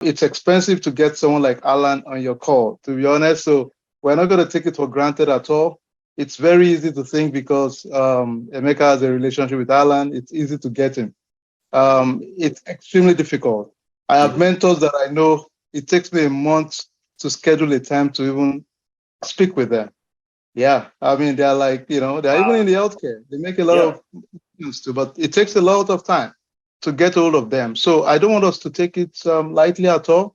It's expensive to get someone like Allan on your call, to be honest. So we're not going to take it for granted at all. It's very easy to think because Emeka has a relationship with Allan, it's easy to get him. It's extremely difficult. I have mentors that I know it takes me a month to schedule a time to even speak with them. Yeah, I mean, they're like, they're even in the healthcare. They make a lot Yeah. of news too, but it takes a lot of time to get hold of them. So I don't want us to take it lightly at all.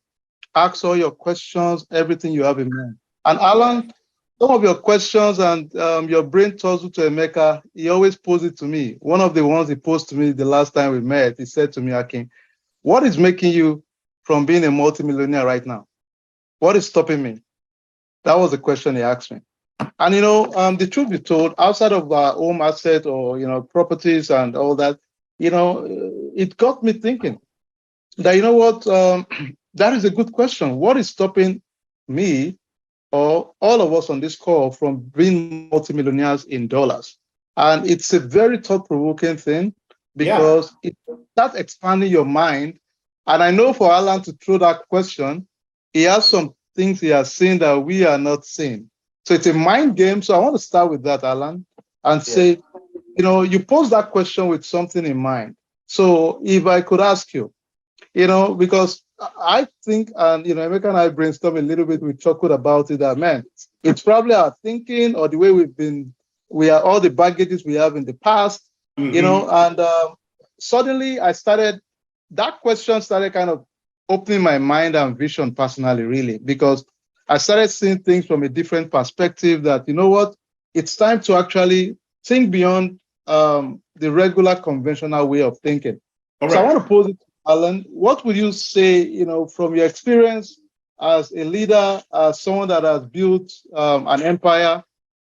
Ask all your questions, everything you have in mind. And Alan, some of your questions and your brain tussle to Emeka, he always posed it to me. One of the ones he posed to me the last time we met, he said to me, Akin, what is making you from being a multimillionaire right now? What is stopping me? That was the question he asked me. And the truth be told, outside of our home asset or properties and all that, it got me thinking that what, that is a good question. What is stopping me or all of us on this call from being multimillionaires in dollars? And it's a very thought-provoking thing Yeah. because it starts expanding your mind. And I know for Alan to throw that question, he has some things he has seen that we are not seeing. So it's a mind game. So I want to start with that, Alan, and Yeah. say, you pose that question with something in mind. So if I could ask you, because I think, and Emeka and I brainstorm a little bit, we chuckled about it, that man, it's probably our thinking or the way we are all the baggages we have in the past, Mm-hmm. and suddenly that question started kind of opening my mind and vision personally, really, because I started seeing things from a different perspective that, what, it's time to actually think beyond the regular conventional way of thinking. So I Correct. want to pose it, Alan. What would you say, from your experience as a leader, as someone that has built an empire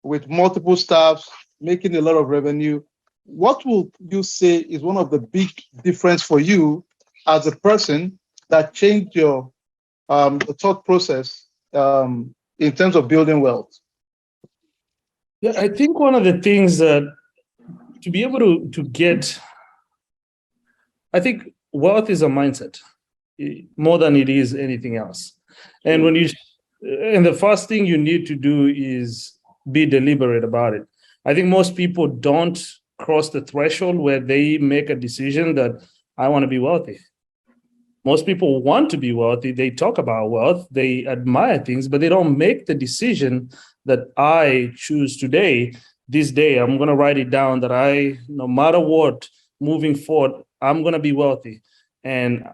with multiple staffs, making a lot of revenue? What will you say is one of the big difference for you as a person that changed your thought process in terms of building wealth? Yeah, I think one of the things that to be able to get, I think wealth is a mindset more than it is anything else. And and the first thing you need to do is be deliberate about it. I think most people don't cross the threshold where they make a decision that I want to be wealthy. Most people want to be wealthy. They talk about wealth, they admire things, but they don't make the decision that I choose today, this day, I'm going to write it down that no matter what, moving forward, I'm going to be wealthy. And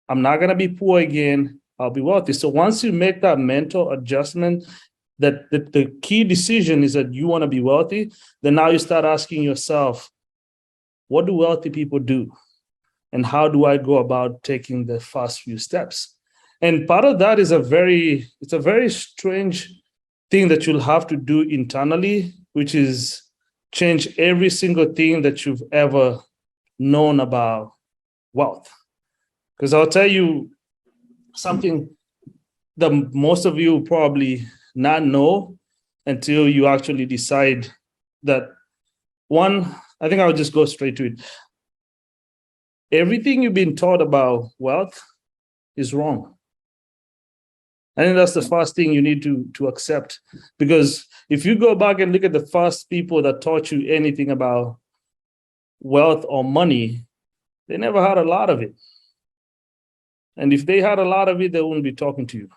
I'm not going to be poor again. I'll be wealthy. So once you make that mental adjustment, that the key decision is that you want to be wealthy, then now you start asking yourself, what do wealthy people do? And how do I go about taking the first few steps? And part of that is it's a very strange thing that you'll have to do internally, which is change every single thing that you've ever known about wealth. Because I'll tell you something that most of you probably not know until you actually decide that one, I think I'll just go straight to it. Everything you've been taught about wealth is wrong. I think that's the first thing you need to accept. Because if you go back and look at the first people that taught you anything about wealth or money, they never had a lot of it. And if they had a lot of it, they wouldn't be talking to you.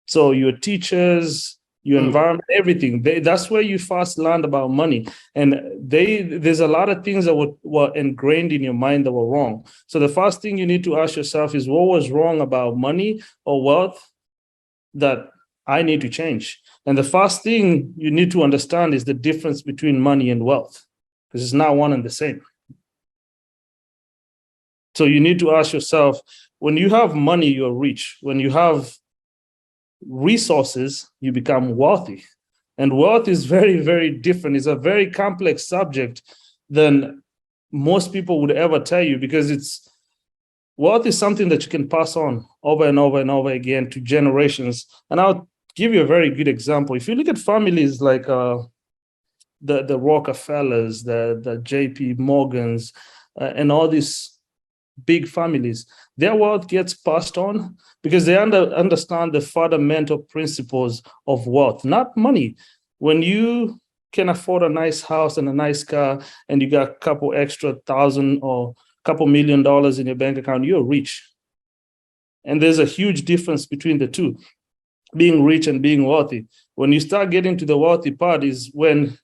So your teachers, your environment, everything, that's where you first learned about money. And there's a lot of things that were ingrained in your mind that were wrong. So the first thing you need to ask yourself is, what was wrong about money or wealth that I need to change? And the first thing you need to understand is the difference between money and wealth, because it's not one and the same. So you need to ask yourself, when you have money, you're rich. When you have resources, you become wealthy. And wealth is very, very different. It's a very complex subject than most people would ever tell you, because wealth is something that you can pass on over and over and over again to generations. And I'll give you a very good example. If you look at families like the Rockefellers, the JP Morgans, and all these big families. Their wealth gets passed on because they understand the fundamental principles of wealth, not money. When you can afford a nice house and a nice car, and you got a couple extra thousand or couple $1,000,000 in your bank account, you're rich. And there's a huge difference between the two, being rich and being wealthy. When you start getting to the wealthy part is when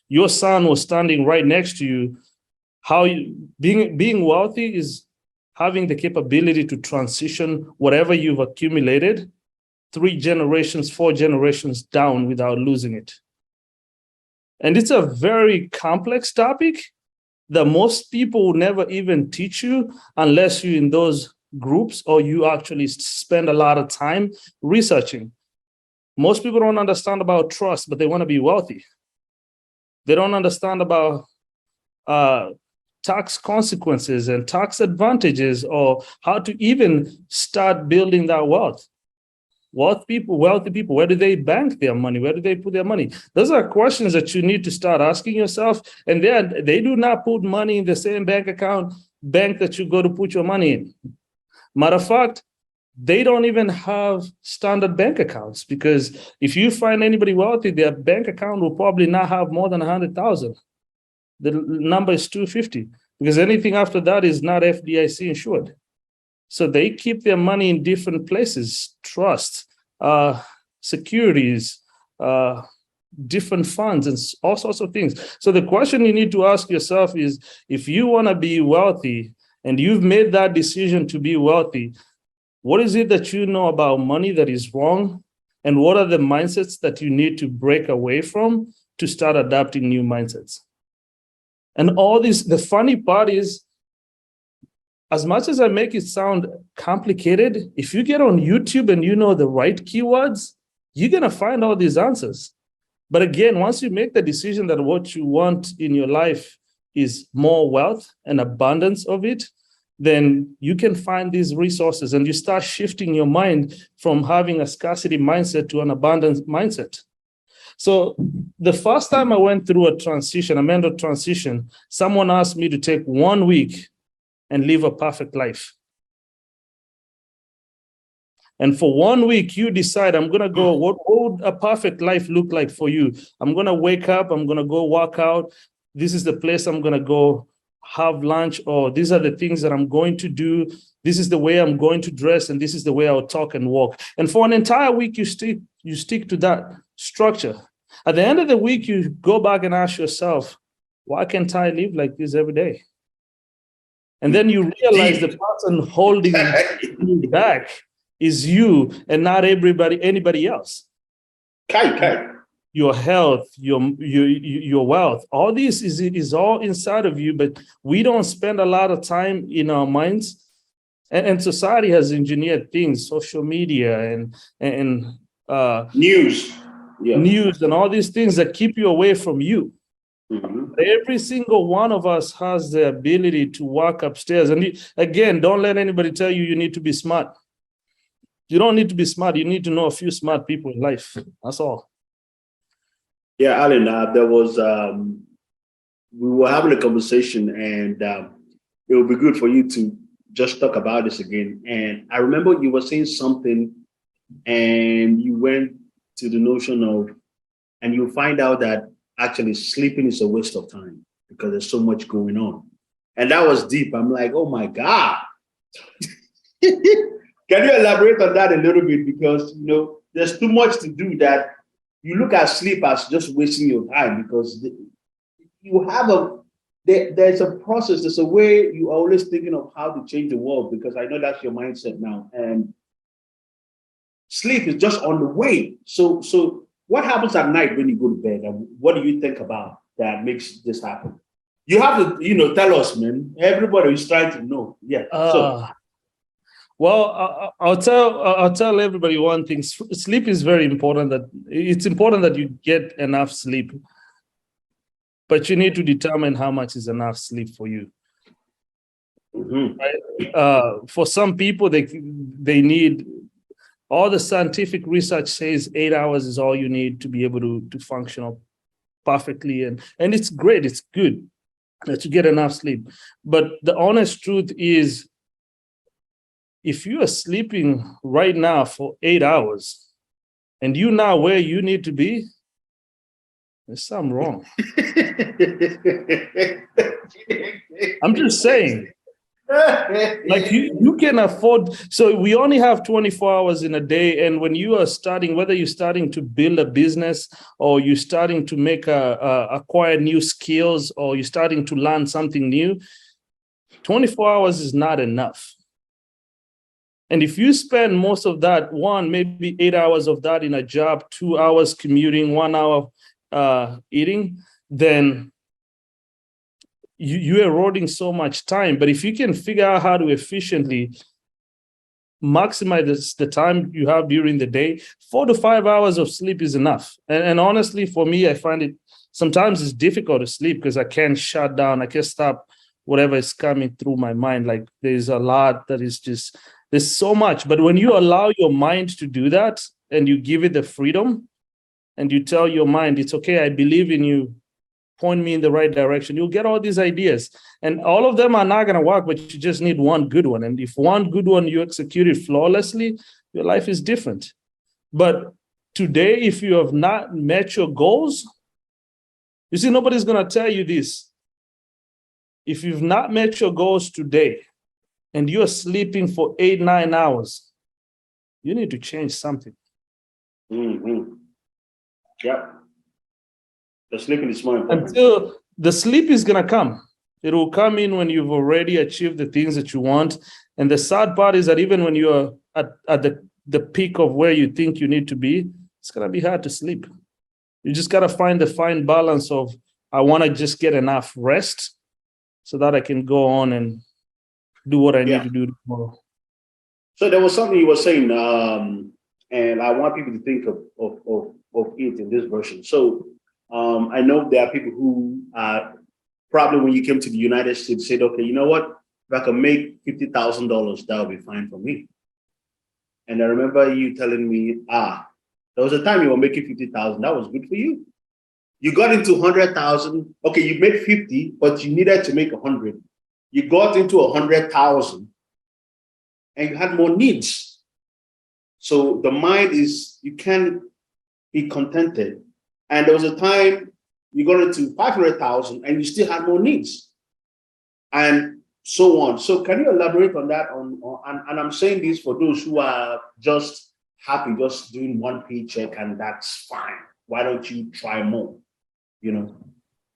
your son was standing right next to you. Being wealthy is having the capability to transition whatever you've accumulated 3 generations, 4 generations down without losing it. And it's a very complex topic that most people will never even teach you unless you're in those groups or you actually spend a lot of time researching. Most people don't understand about trust, but they want to be wealthy. They don't understand about tax consequences and tax advantages or how to even start building that wealth. Wealthy people, where do they bank their money? Where do they put their money? Those are questions that you need to start asking yourself. And they do not put money in the same bank that you go to put your money in. Matter of fact, they don't even have standard bank accounts, because if you find anybody wealthy, their bank account will probably not have more than 100,000. The number is 250, because anything after that is not FDIC insured. So they keep their money in different places, trust, securities, different funds, and all sorts of things. So the question you need to ask yourself is, if you want to be wealthy and you've made that decision to be wealthy, what is it that you know about money that is wrong? And what are the mindsets that you need to break away from to start adapting new mindsets? And all this, the funny part is, as much as I make it sound complicated, if you get on YouTube and you know the right keywords, you're going to find all these answers. But again, once you make the decision that what you want in your life is more wealth and abundance of it, then you can find these resources and you start shifting your mind from having a scarcity mindset to an abundance mindset. So the first time I went through a mental transition, someone asked me to take 1 week and live a perfect life. And for 1 week, you decide, I'm going to go, what would a perfect life look like for you? I'm going to wake up, I'm going to go work out. This is the place I'm going to go have lunch, or these are the things that I'm going to do. This is the way I'm going to dress, and this is the way I'll talk and walk. And for an entire week, you stick to that structure. At the end of the week, you go back and ask yourself, why can't I live like this every day? And then you realize the person holding you back is you and not anybody else. Your health, your wealth, all this is all inside of you, but we don't spend a lot of time in our minds. And society has engineered things, social media and news and all these things that keep you away from you. Mm-hmm. Every single one of us has the ability to walk upstairs. And again, don't let anybody tell you need to be smart. You don't need to be smart. You need to know a few smart people in life. That's all. Yeah, Allan, there was, we were having a conversation, and it would be good for you to just talk about this again. And I remember you were saying something, and you went to the notion of, and you find out that actually sleeping is a waste of time because there's so much going on. And that was deep. I'm like, oh my God. Can you elaborate on that a little bit? Because, there's too much to do that you look at sleep as just wasting your time, because you have there's a process, there's a way you're always thinking of how to change the world, because I know that's your mindset now. And sleep is just on the way. So what happens at night when you go to bed? And what do you think about that makes this happen? You have to, tell us, man. Everybody is trying to know. Yeah. Well, I'll tell everybody one thing. Sleep is very important. It's important that you get enough sleep, but you need to determine how much is enough sleep for you. Mm-hmm. Right? For some people, they need, all the scientific research says 8 hours is all you need to be able to function perfectly, and it's great. It's good. to get enough sleep. But the honest truth is, if you are sleeping right now for 8 hours and you now where you need to be, there's something wrong. I'm just saying. Like you can afford, so we only have 24 hours in a day. And when you are starting, whether you're starting to build a business or you're starting to make acquire new skills or you're starting to learn something new, 24 hours is not enough. And if you spend most of that, maybe 8 hours of that in a job, 2 hours commuting, 1 hour eating, then you're eroding so much time. But if you can figure out how to efficiently maximize the time you have during the day, 4 to 5 hours of sleep is enough. And honestly, for me, I find it sometimes it's difficult to sleep because I can't shut down. I can't stop whatever is coming through my mind. Like there's a lot that is just, there's so much. But when you allow your mind to do that and you give it the freedom and you tell your mind, it's okay, I believe in you, point me in the right direction, you'll get all these ideas. And all of them are not going to work, but you just need one good one. And if one good one you execute it flawlessly, your life is different. But today, if you have not met your goals, you see, nobody's going to tell you this. If you've not met your goals today and you're sleeping for 8, 9 hours, you need to change something. Mm-hmm. Yeah. The sleeping is more important. Until the sleep is going to come. It will come in when you've already achieved the things that you want. And the sad part is that even when you're at the peak of where you think you need to be, it's going to be hard to sleep. You just got to find the fine balance of, I want to just get enough rest so that I can go on and do what I need to do tomorrow. So there was something you were saying, and I want people to think of it in this version. So I know there are people who probably when you came to the United States said, okay, you know what? If I can make $50,000, that would be fine for me. And I remember you telling me, there was a time you were making 50,000. That was good for you. You got into 100,000. Okay, you made 50, but you needed to make 100. You got into 100,000 and you had more needs. So the mind is, you can't be contented. And there was a time you got into 500,000 and you still had more needs and so on. So can you elaborate on that? And I'm saying this for those who are just happy, just doing one paycheck and that's fine. Why don't you try more? You know?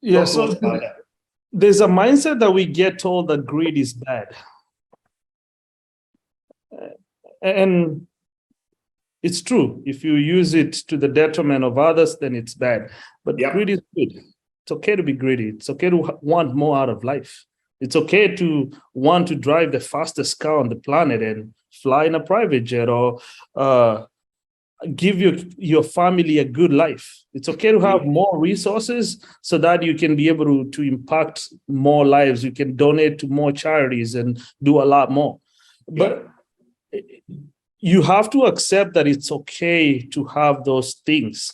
Yeah, so there's a mindset that we get told that greed is bad. And it's true. If you use it to the detriment of others, then it's bad. But greed is good. It's okay to be greedy. It's okay to want more out of life. It's okay to want to drive the fastest car on the planet and fly in a private jet or give your family a good life. It's okay to have more resources so that you can be able to impact more lives. You can donate to more charities and do a lot more. But you have to accept that it's okay to have those things.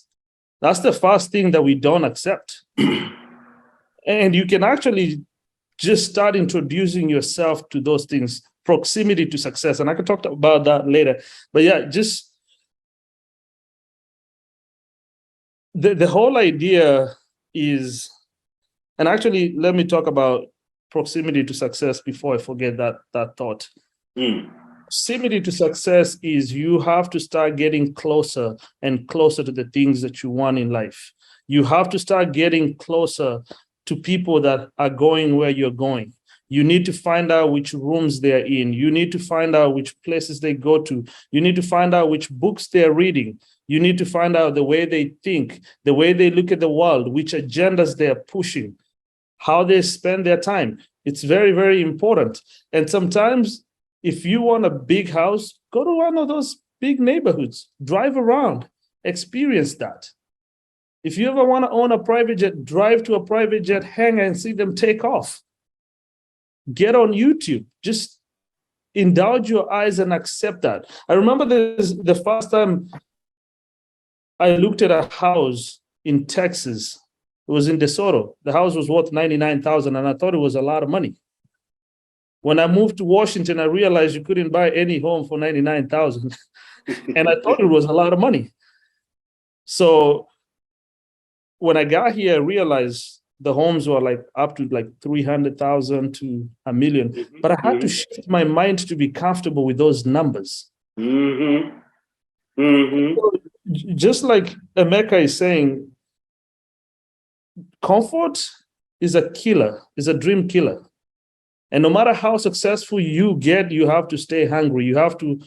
That's the first thing that we don't accept. And you can actually just start introducing yourself to those things, proximity to success. And I can talk about that later. But yeah, just the whole idea is, and actually, let me talk about proximity to success before I forget that thought. Proximity to success is you have to start getting closer and closer to the things that you want in life. You have to start getting closer to people that are going where you're going. You need to find out which rooms they're in. You need to find out which places they go to. You need to find out which books they're reading. You need to find out the way they think, the way they look at the world, which agendas they're pushing, how they spend their time. It's very, very important. And sometimes if you want a big house, go to one of those big neighborhoods, drive around, experience that. If you ever want to own a private jet, drive to a private jet hangar and see them take off. Get on YouTube, just indulge your eyes and accept that. I remember the first time I looked at a house in Texas It was in DeSoto. The house was worth $99,000, and I thought it was a lot of money. When I moved to Washington, I realized you couldn't buy any home for $99,000, and I thought it was a lot of money. So when I got here, I realized the homes were like up to like 300,000 to $1 million, but I had to shift my mind to be comfortable with those numbers. Just like Emeka is saying, comfort is a killer, is a dream killer. And no matter how successful you get, you have to stay hungry. You have to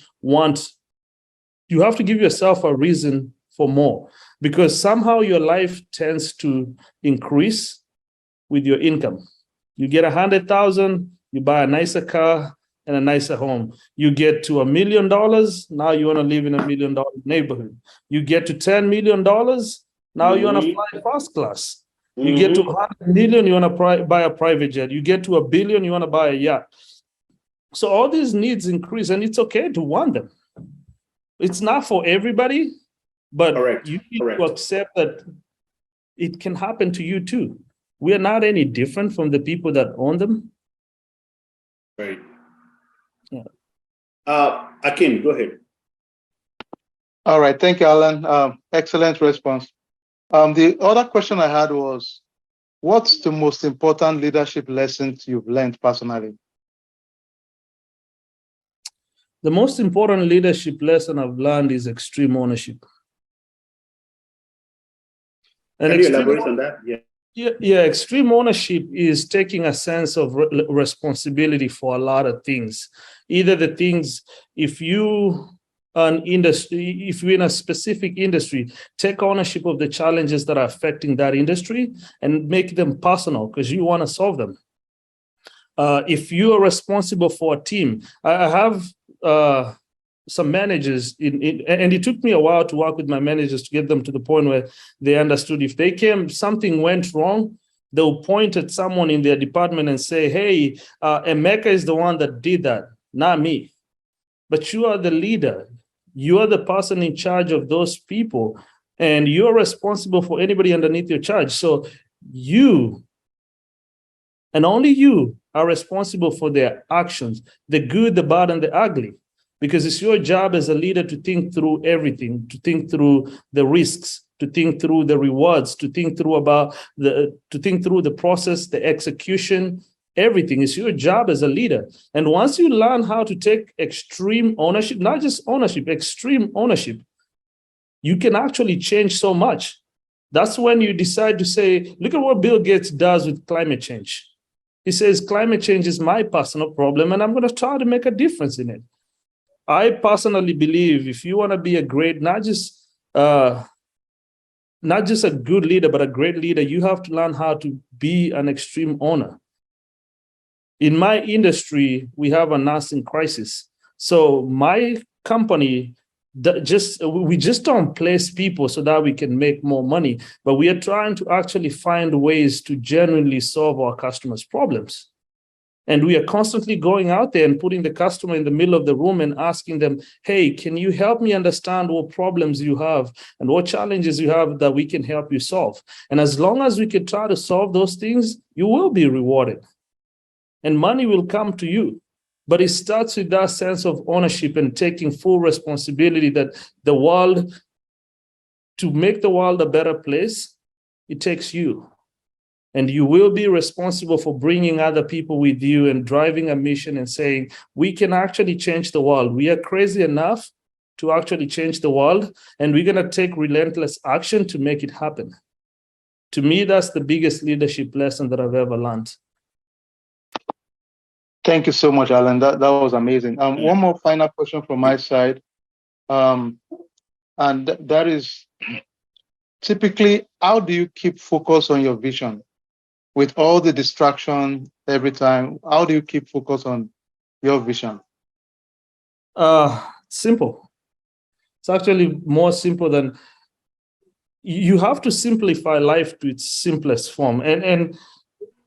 give yourself a reason for more, because somehow your life tends to increase with your income. You get 100,000, you buy a nicer car and a nicer home. You get to $1 million, now you want to live in $1 million neighborhood. You get to $10 million, now you want to fly first class. You get to 100 million, you want to buy a private jet. You get to $1 billion, you want to buy a yacht. So all these needs increase, and it's okay to want them. It's not for everybody, but you need to accept that it can happen to you too. We are not any different from the people that own them. Right. Yeah. Akin, go ahead. All right. Thank you, Allan. Excellent response. The other question I had was, what's the most important leadership lessons you've learned personally? The most important leadership lesson I've learned is extreme ownership. And can you elaborate on that? Yeah, extreme ownership is taking a sense of responsibility for a lot of things. Either the things, if you're in a specific industry, take ownership of the challenges that are affecting that industry and make them personal because you want to solve them. If you are responsible for a team, I have some managers and it took me a while to work with my managers to get them to the point where they understood if something went wrong, they'll point at someone in their department and say, hey, Emeka is the one that did that, not me. But you are the leader. You are the person in charge of those people, and you're responsible for anybody underneath your charge. So you, and only you, are responsible for their actions, the good, the bad, and the ugly. Because it's your job as a leader to think through everything, to think through the risks, to think through the rewards, to think through the process, the execution, everything. It's your job as a leader. And once you learn how to take extreme ownership, not just ownership, extreme ownership, you can actually change so much. That's when you decide to say, look at what Bill Gates does with climate change. He says, climate change is my personal problem, and I'm going to try to make a difference in it. I personally believe if you want to be a great, not just a good leader, but a great leader, you have to learn how to be an extreme owner. In my industry, we have a nursing crisis. So my company, we just don't place people so that we can make more money, but we are trying to actually find ways to genuinely solve our customers' problems. And we are constantly going out there and putting the customer in the middle of the room and asking them, hey, can you help me understand what problems you have and what challenges you have that we can help you solve? And as long as we can try to solve those things, you will be rewarded. And money will come to you. But it starts with that sense of ownership and taking full responsibility that to make the world a better place, it takes you. And you will be responsible for bringing other people with you and driving a mission and saying, we can actually change the world. We are crazy enough to actually change the world, and we're going to take relentless action to make it happen. To me, that's the biggest leadership lesson that I've ever learned. Thank you so much, Allan. That was amazing. One more final question from my side. And that is, typically, how do you keep focus on your vision? With all the distraction every time, how do you keep focus on your vision? Simple. It's actually more simple than, you have to simplify life to its simplest form. And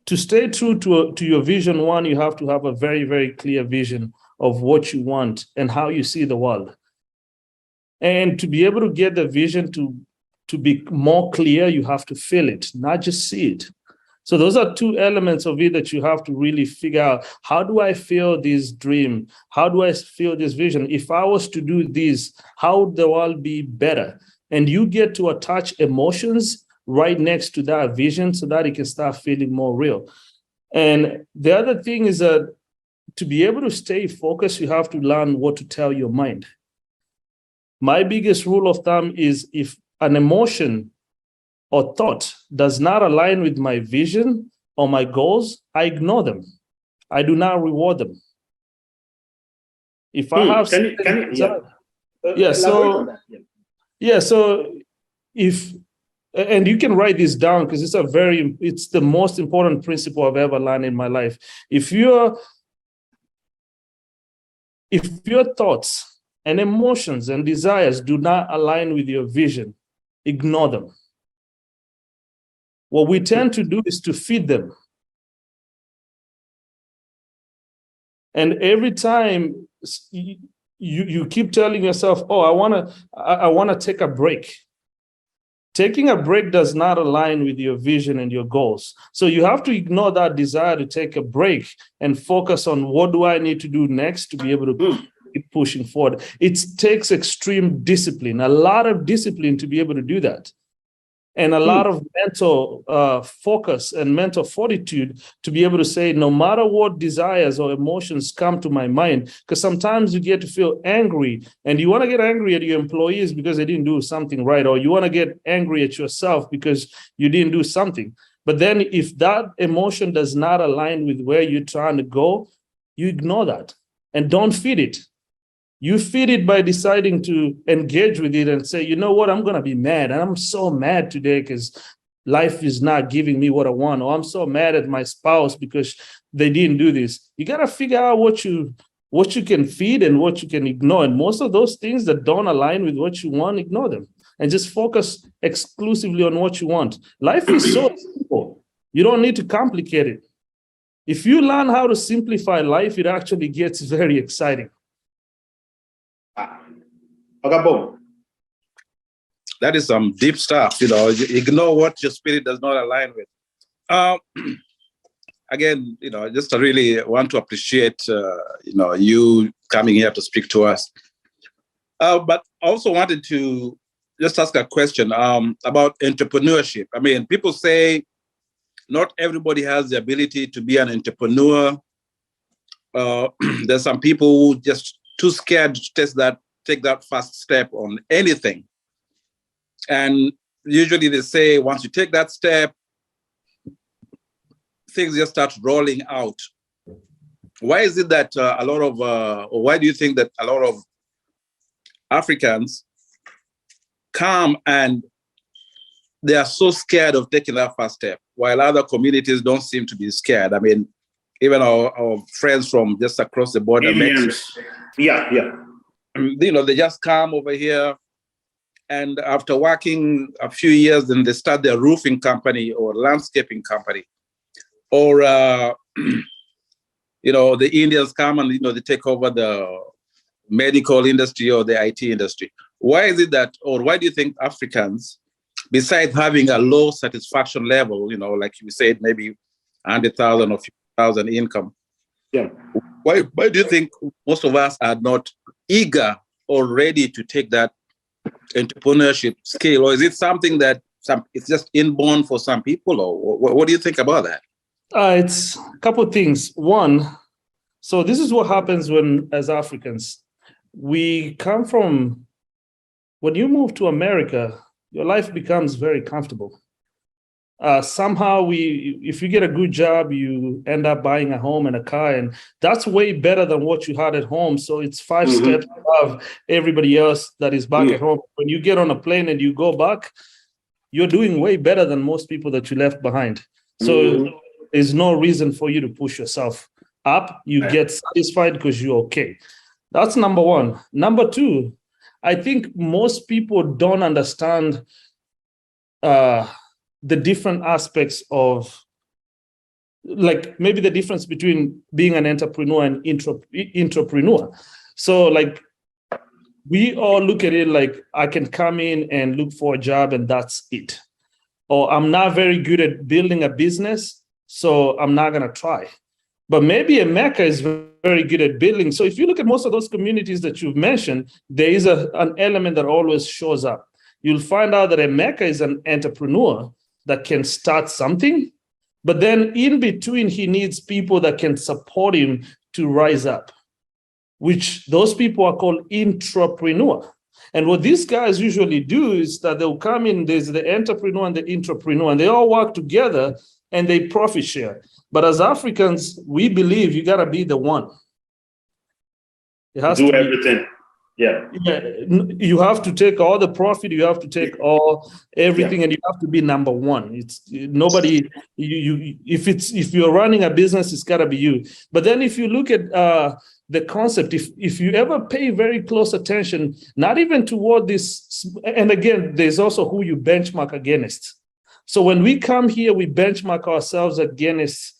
to stay true to your vision, one, you have to have a very, very clear vision of what you want and how you see the world. And to be able to get the vision to to be more clear, you have to feel it, not just see it. So those are two elements of it that you have to really figure out. How do I feel this dream? How do I feel this vision? If I was to do this, how would the world be better? And you get to attach emotions right next to that vision so that it can start feeling more real. And the other thing is that to be able to stay focused, you have to learn what to tell your mind. My biggest rule of thumb is if an emotion or thought does not align with my vision or my goals, I ignore them. I do not reward them. If I have can you yeah, elaborate on that? Yeah, so if, and you can write this down because it's the most important principle I've ever learned in my life. If your thoughts and emotions and desires do not align with your vision, ignore them. What we tend to do is to feed them. And every time you keep telling yourself, oh, I wanna take a break. Taking a break does not align with your vision and your goals. So you have to ignore that desire to take a break and focus on what do I need to do next to be able to keep pushing forward. It takes extreme discipline, a lot of discipline to be able to do that. And a lot of mental focus and mental fortitude to be able to say, no matter what desires or emotions come to my mind, because sometimes you get to feel angry and you want to get angry at your employees because they didn't do something right, or you want to get angry at yourself because you didn't do something. But then if that emotion does not align with where you're trying to go, you ignore that and don't feed it. You feed it by deciding to engage with it and say, you know what, I'm going to be mad. And I'm so mad today because life is not giving me what I want. Or I'm so mad at my spouse because they didn't do this. You got to figure out what you can feed and what you can ignore. And most of those things that don't align with what you want, ignore them. And just focus exclusively on what you want. Life is so simple. You don't need to complicate it. If you learn how to simplify life, it actually gets very exciting. Okay, boom. That is some deep stuff, you ignore what your spirit does not align with. Again, just I really want to appreciate, you coming here to speak to us. But also wanted to just ask a question about entrepreneurship. I mean, people say not everybody has the ability to be an entrepreneur. There's some people who just too scared to take that first step on anything. And usually they say, once you take that step, things just start rolling out. Why is it that or why do you think that a lot of Africans come and they are so scared of taking that first step, while other communities don't seem to be scared? I mean, even our friends from just across the border, Mexico. Yeah. They just come over here, and after working a few years, then they start their roofing company or landscaping company. Or, the Indians come and, they take over the medical industry or the IT industry. Why is it that, or why do you think Africans, besides having a low satisfaction level, like you said, maybe 100,000 or 50,000 income, why do you think most of us are not eager or ready to take that entrepreneurship skill? Or is it something that it's just inborn for some people? Or what do you think about that? It's a couple of things. One, so this is what happens when, as Africans, we come from, when you move to America, your life becomes very comfortable. Somehow if you get a good job, you end up buying a home and a car, and that's way better than what you had at home. So it's 5 steps above everybody else that is back at home. When you get on a plane and you go back, you're doing way better than most people that you left behind. So there's no reason for you to push yourself up. You get satisfied because you're okay. That's number one. Number two, I think most people don't understand the different aspects of, like, maybe the difference between being an entrepreneur and intrapreneur. So, like, we all look at it like I can come in and look for a job and that's it. Or I'm not very good at building a business, so I'm not going to try. But maybe America is very good at building. So if you look at most of those communities that you've mentioned, there is an element that always shows up. You'll find out that America is an entrepreneur that can start something, but then in between, he needs people that can support him to rise up, which those people are called intrapreneur. And what these guys usually do is that they'll come in, there's the entrepreneur and the intrapreneur, and they all work together and they profit share. But as Africans, we believe you got to be the one. It has do to everything. Yeah. You have to take all the profit, you have to take everything, and you have to be number one. It's nobody, if you're running a business, it's got to be you. But then if you look at the concept, if you ever pay very close attention, not even toward this, and again, there's also who you benchmark against. So when we come here, we benchmark ourselves against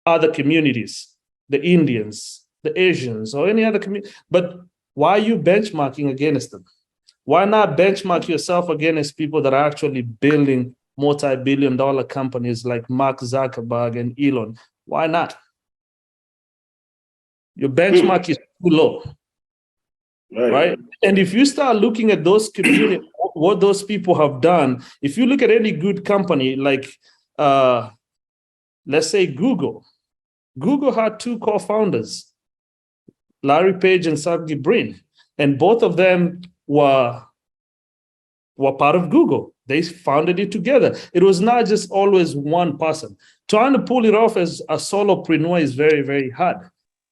other communities, the Indians, the Asians, or any other community. But why are you benchmarking against them? Why not benchmark yourself against people that are actually building multi-billion-dollar companies like Mark Zuckerberg and Elon? Why not? Your benchmark is too low, right? And if you start looking at those communities, what those people have done, if you look at any good company, like let's say Google had two co-founders, Larry Page and Sergey Brin, and both of them were part of Google. They founded it together. It was not just always one person. Trying to pull it off as a solopreneur is very, very hard.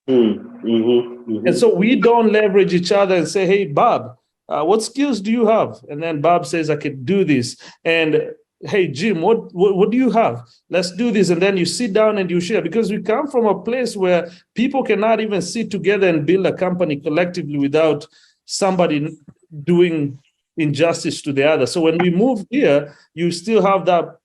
And so we don't leverage each other and say, hey, Bob, what skills do you have? And then Bob says, I could do this. And hey, Jim, what do you have? Let's do this. And then you sit down and you share, because we come from a place where people cannot even sit together and build a company collectively without somebody doing injustice to the other. So when we move here, you still have that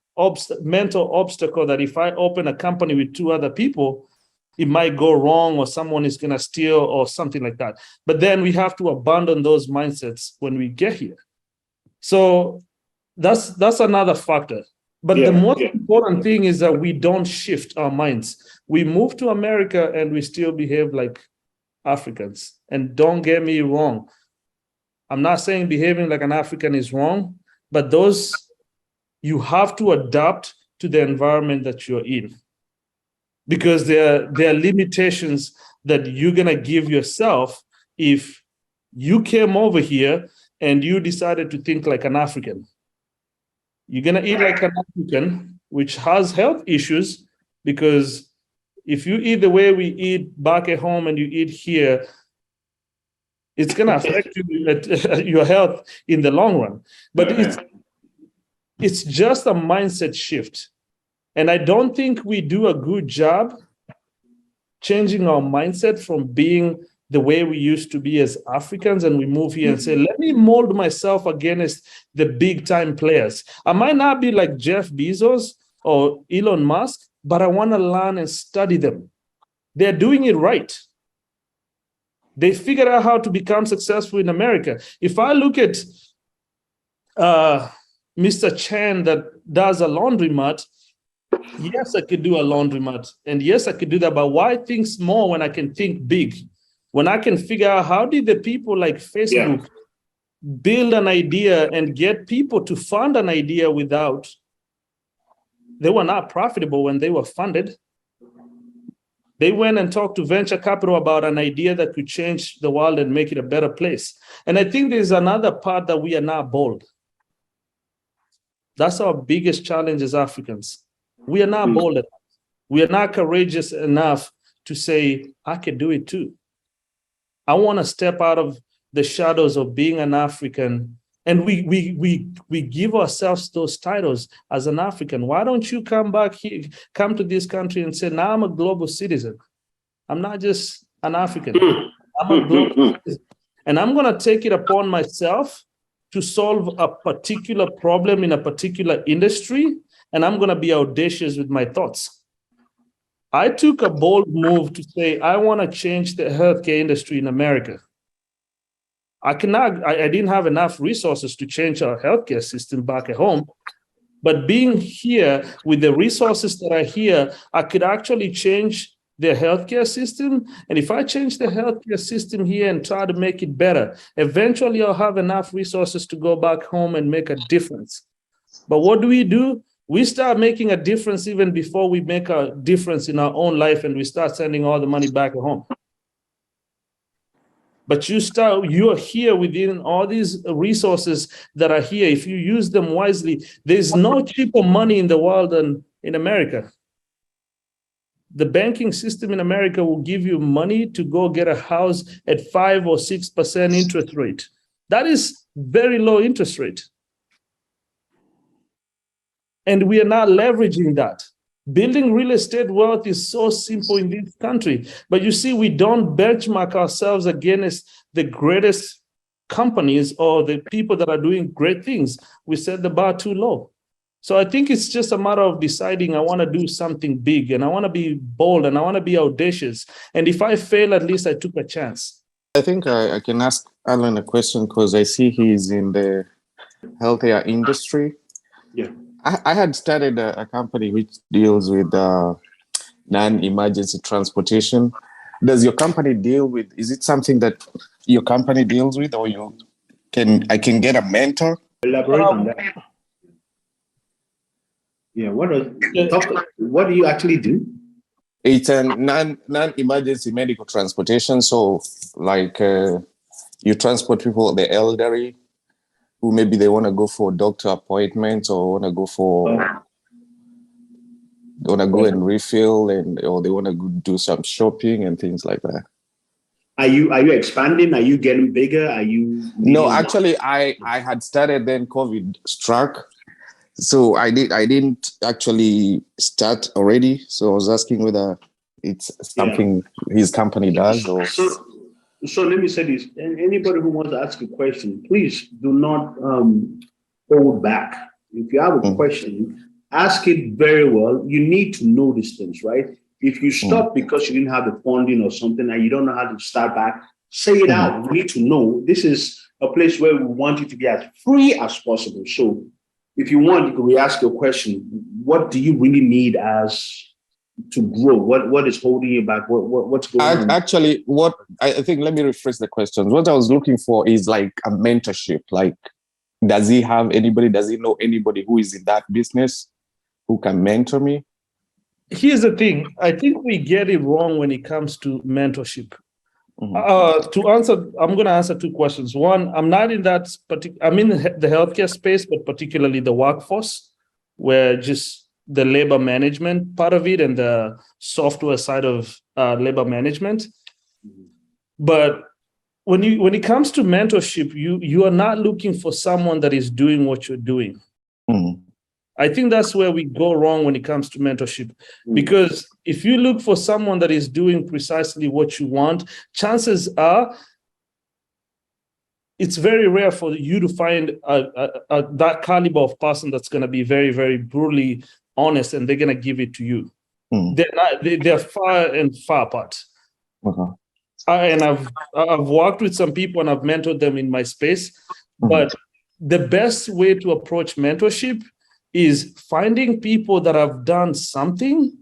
mental obstacle that if I open a company with two other people, it might go wrong or someone is going to steal or something like that. But then we have to abandon those mindsets when we get here. So that's another factor. But the most important thing is that we don't shift our minds. We move to America and we still behave like Africans. And don't get me wrong, I'm not saying behaving like an African is wrong, but you have to adapt to the environment that you're in. Because there are limitations that you're going to give yourself if you came over here and you decided to think like an African. You're going to eat like an African, which has health issues, because if you eat the way we eat back at home and you eat here, it's going to affect your health in the long run. But it's just a mindset shift. And I don't think we do a good job changing our mindset from being the way we used to be as Africans, and we move here and say, let me mold myself against the big time players. I might not be like Jeff Bezos or Elon Musk, but I want to learn and study them. They're doing it right. They figured out how to become successful in America. If I look at Mr. Chen that does a laundromat, yes, I could do a laundromat. And yes, I could do that. But why think small when I can think big? When I can figure out how did the people like Facebook build an idea and get people to fund an idea without, they were not profitable when they were funded. They went and talked to venture capital about an idea that could change the world and make it a better place. And I think there's another part that we are not bold. That's our biggest challenge as Africans. We are not bold enough. We are not courageous enough to say, I can do it too. I want to step out of the shadows of being an African. And we give ourselves those titles as an African. Why don't you come back here, come to this country and say, now I'm a global citizen. I'm not just an African. I'm a global citizen. And I'm going to take it upon myself to solve a particular problem in a particular industry. And I'm going to be audacious with my thoughts. I took a bold move to say, I want to change the healthcare industry in America. I didn't have enough resources to change our healthcare system back at home. But being here with the resources that are here, I could actually change the healthcare system. And if I change the healthcare system here and try to make it better, eventually I'll have enough resources to go back home and make a difference. But what do? We start making a difference even before we make a difference in our own life, and we start sending all the money back at home. But you're here within all these resources that are here. If you use them wisely, there's no cheaper money in the world than in America. The banking system in America will give you money to go get a house at 5 or 6% interest rate. That is very low interest rate. And we are not leveraging that. Building real estate wealth is so simple in this country. But you see, we don't benchmark ourselves against the greatest companies or the people that are doing great things. We set the bar too low. So I think it's just a matter of deciding I want to do something big, and I want to be bold, and I want to be audacious. And if I fail, at least I took a chance. I think I can ask Allan a question because I see he's in the healthcare industry. Yeah. I had started a company which deals with non-emergency transportation. Does your company deal with, is it something that your company deals with, or I can get a mentor? Elaborate on that. Yeah, what do you actually do? It's a non-emergency medical transportation. So like you transport people, the elderly, who maybe they want to go for doctor appointments or want to go and refill, or they want to go do some shopping and things like that. Are you expanding? Are you getting bigger? Are you? No, actually, I had started, then COVID struck, so I didn't actually start already. So I was asking whether it's something his company does, or. So let me say this: anybody who wants to ask a question, please do not hold back. If you have a question, ask it very well. You need to know these things, right? If you stop because you didn't have the funding or something and you don't know how to start back, say it out. You need to know. This is a place where we want you to be as free as possible. So if you want, you can re-ask your question. What do you really need to grow? What is holding you back? What's going on? Actually, what I think, let me rephrase the question. What I was looking for is like a mentorship. Like, does he have anybody? Does he know anybody who is in that business who can mentor me? Here's the thing. I think we get it wrong when it comes to mentorship. I'm going to answer two questions. One, I'm not in that I'm in the healthcare space, but particularly the workforce, where just the labor management part of it and the software side of labor management. But when it comes to mentorship, you are not looking for someone that is doing what you're doing. I think that's where we go wrong when it comes to mentorship. Because if you look for someone that is doing precisely what you want, chances are it's very rare for you to find that caliber of person that's going to be very, very brutally honest, and they're going to give it to you. They're far and far apart. And I've worked with some people and I've mentored them in my space. But the best way to approach mentorship is finding people that have done something,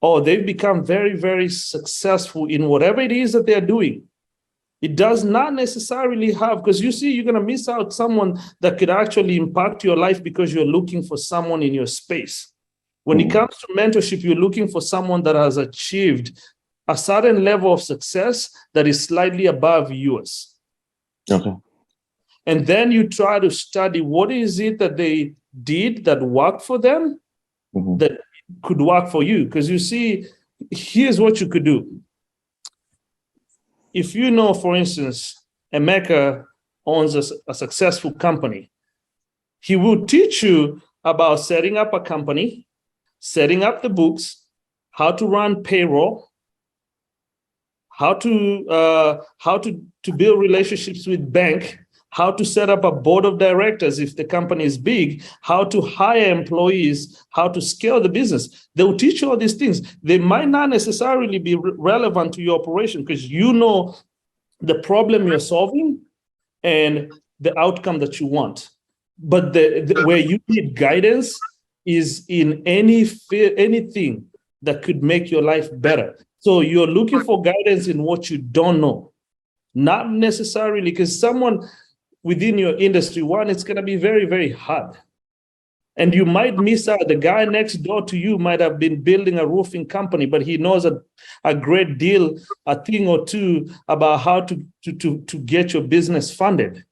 or they've become very, very successful in whatever it is that they're doing. It does not necessarily have, because you see, you're going to miss out someone that could actually impact your life because you're looking for someone in your space. When it comes to mentorship, you're looking for someone that has achieved a certain level of success that is slightly above yours. Okay. And then you try to study what is it that they did that worked for them that could work for you. Because you see, here's what you could do. If you know, for instance, Emeka owns a successful company, he will teach you about setting up a company, setting up the books, how to run payroll, how to build relationships with bank, how to set up a board of directors if the company is big, how to hire employees, how to scale the business. They will teach you all these things. They might not necessarily be relevant to your operation because you know the problem you're solving, and the outcome that you want. But where you need guidance is in anything that could make your life better. So you're looking for guidance in what you don't know, not necessarily because someone within your industry, one, it's going to be very, very hard. And you might miss out. The guy next door to you might have been building a roofing company, but he knows a great deal, a thing or two about how to get your business funded.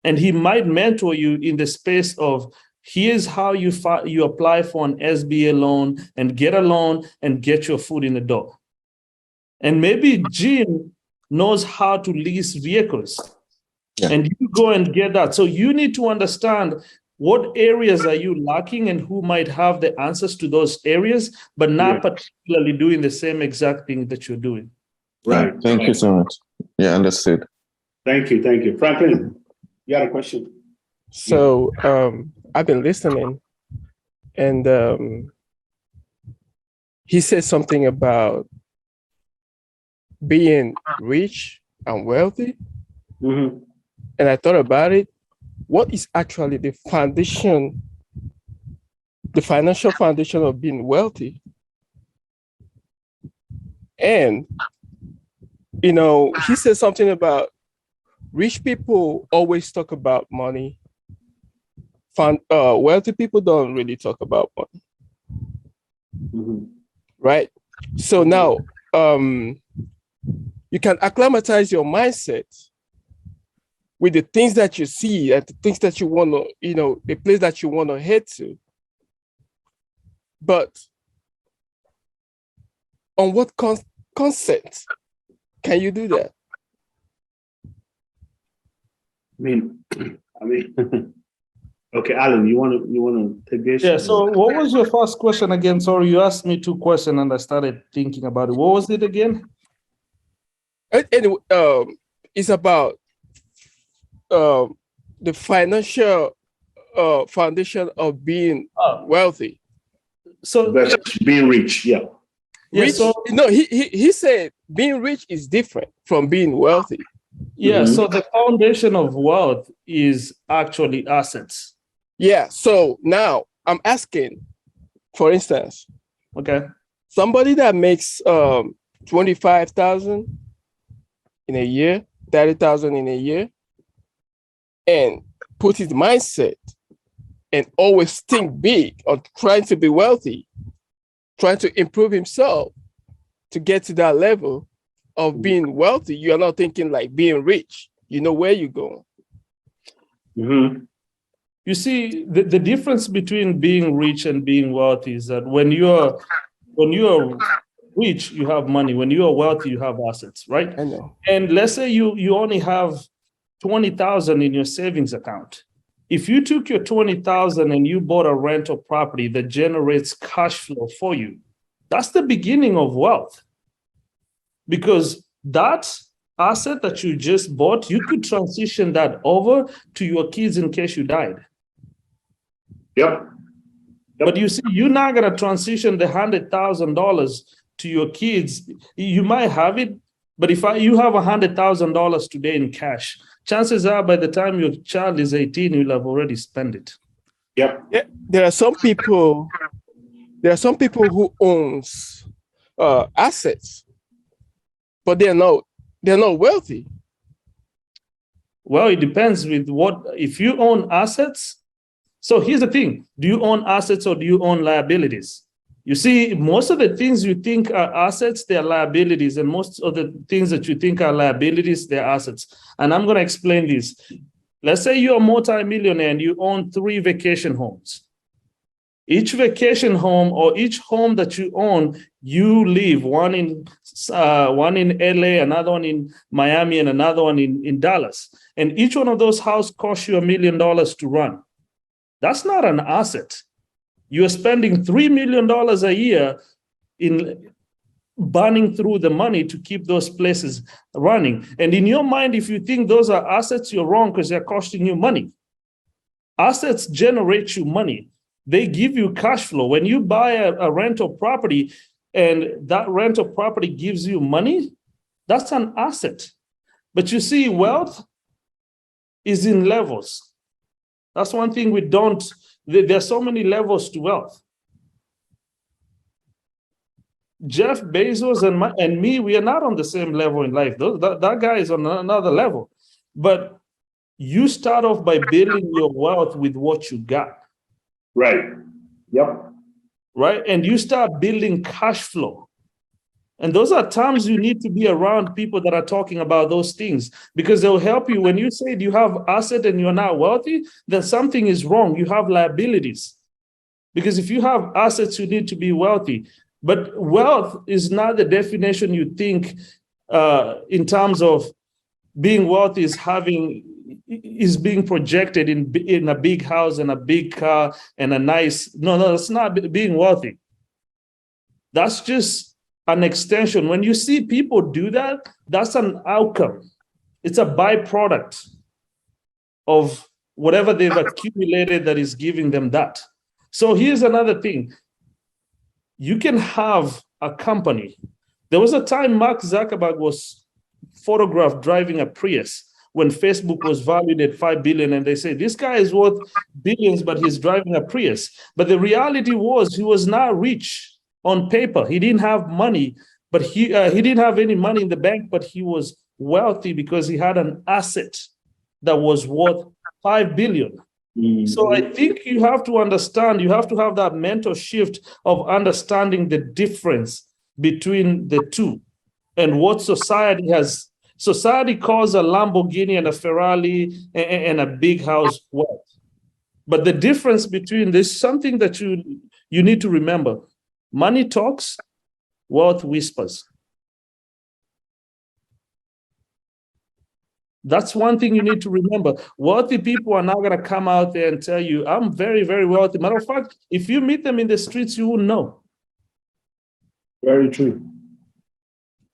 And he might mentor you in the space of, here's how you apply for an SBA loan and get a loan and get your foot in the door. And maybe Jim knows how to lease vehicles. Yeah. And you go and get that. So you need to understand what areas are you lacking and who might have the answers to those areas, but not particularly doing the same exact thing that you're doing. Right. Thank you so much. Yeah, understood. Thank you. Thank you. Franklin, you had a question? So I've been listening, and he said something about being rich and wealthy. Mm-hmm. And I thought about it. What is actually the foundation, the financial foundation of being wealthy? And, you know, he said something about rich people always talk about money. Wealthy people don't really talk about money. Mm-hmm. Right? So now you can acclimatize your mindset with the things that you see and the things that you want to, you know, the place that you want to head to. But on what concept can you do that? I mean, okay, Allan, you want to take this? Yeah. So, what was your first question again? Sorry, you asked me two questions, and I started thinking about it. What was it again? Anyway, it's about the financial foundation of being wealthy. So versus being rich, yeah. Rich, so no, he said being rich is different from being wealthy. Yeah, so the foundation of wealth is actually assets. Yeah, so now I'm asking, for instance, okay, somebody that makes 25,000 in a year, 30,000 in a year, and put his mindset and always think big on trying to be wealthy, trying to improve himself to get to that level of being wealthy. You are not thinking like being rich. You know where you're going. Mm-hmm. You see, the difference between being rich and being wealthy is that when you're rich, you have money. When you are wealthy, you have assets, right? I know. And let's say you only have 20,000 in your savings account. If you took your 20,000 and you bought a rental property that generates cash flow for you, that's the beginning of wealth. Because that asset that you just bought, you could transition that over to your kids in case you died. Yep. But you see, you're not going to transition the $100,000 to your kids. You might have it, but if you have $100,000 today in cash, chances are by the time your child is 18, you'll have already spent it. Yep. Yeah, there are some people who owns assets, but they're not wealthy. Well, it depends with what, if you own assets. So here's the thing. Do you own assets or do you own liabilities? You see, most of the things you think are assets, they're liabilities. And most of the things that you think are liabilities, they're assets. And I'm going to explain this. Let's say you're a multi-millionaire and you own 3 vacation homes. Each vacation home or each home that you own, you live, one in LA, another one in Miami, and another one in Dallas. And each one of those houses costs you $1 million to run. That's not an asset. You're spending $3 million a year in burning through the money to keep those places running. And in your mind, if you think those are assets, you're wrong because they're costing you money. Assets generate you money. They give you cash flow. When you buy a rental property and that rental property gives you money, that's an asset. But you see, wealth is in levels. That's one thing we don't, there are so many levels to wealth. Jeff Bezos and me, we are not on the same level in life. That guy is on another level. But you start off by building your wealth with what you got. Right. Yep. Right? And you start building cash flow. And those are times you need to be around people that are talking about those things, because they'll help you. When you say you have asset and you're not wealthy, then something is wrong. You have liabilities. Because if you have assets, you need to be wealthy. But wealth is not the definition you think in terms of being wealthy is being projected in a big house and a big car and a nice. No, that's not being wealthy. That's just an extension. When you see people do that, that's an outcome. It's a byproduct of whatever they've accumulated that is giving them that. So here's another thing. You can have a company. There was a time Mark Zuckerberg was photographed driving a Prius when Facebook was valued at $5 billion, and they say this guy is worth billions, but he's driving a Prius. But the reality was he was not rich on paper. He didn't have money, but he didn't have any money in the bank, but he was wealthy because he had an asset that was worth $5 billion. So I think you have to understand, you have to have that mental shift of understanding the difference between the two and what society has. Society calls a Lamborghini and a Ferrari and a big house wealth. But the difference between this, something that you need to remember. Money talks, wealth whispers. That's one thing you need to remember. Wealthy people are not going to come out there and tell you, I'm very, very wealthy. Matter of fact, if you meet them in the streets, you will know. Very true.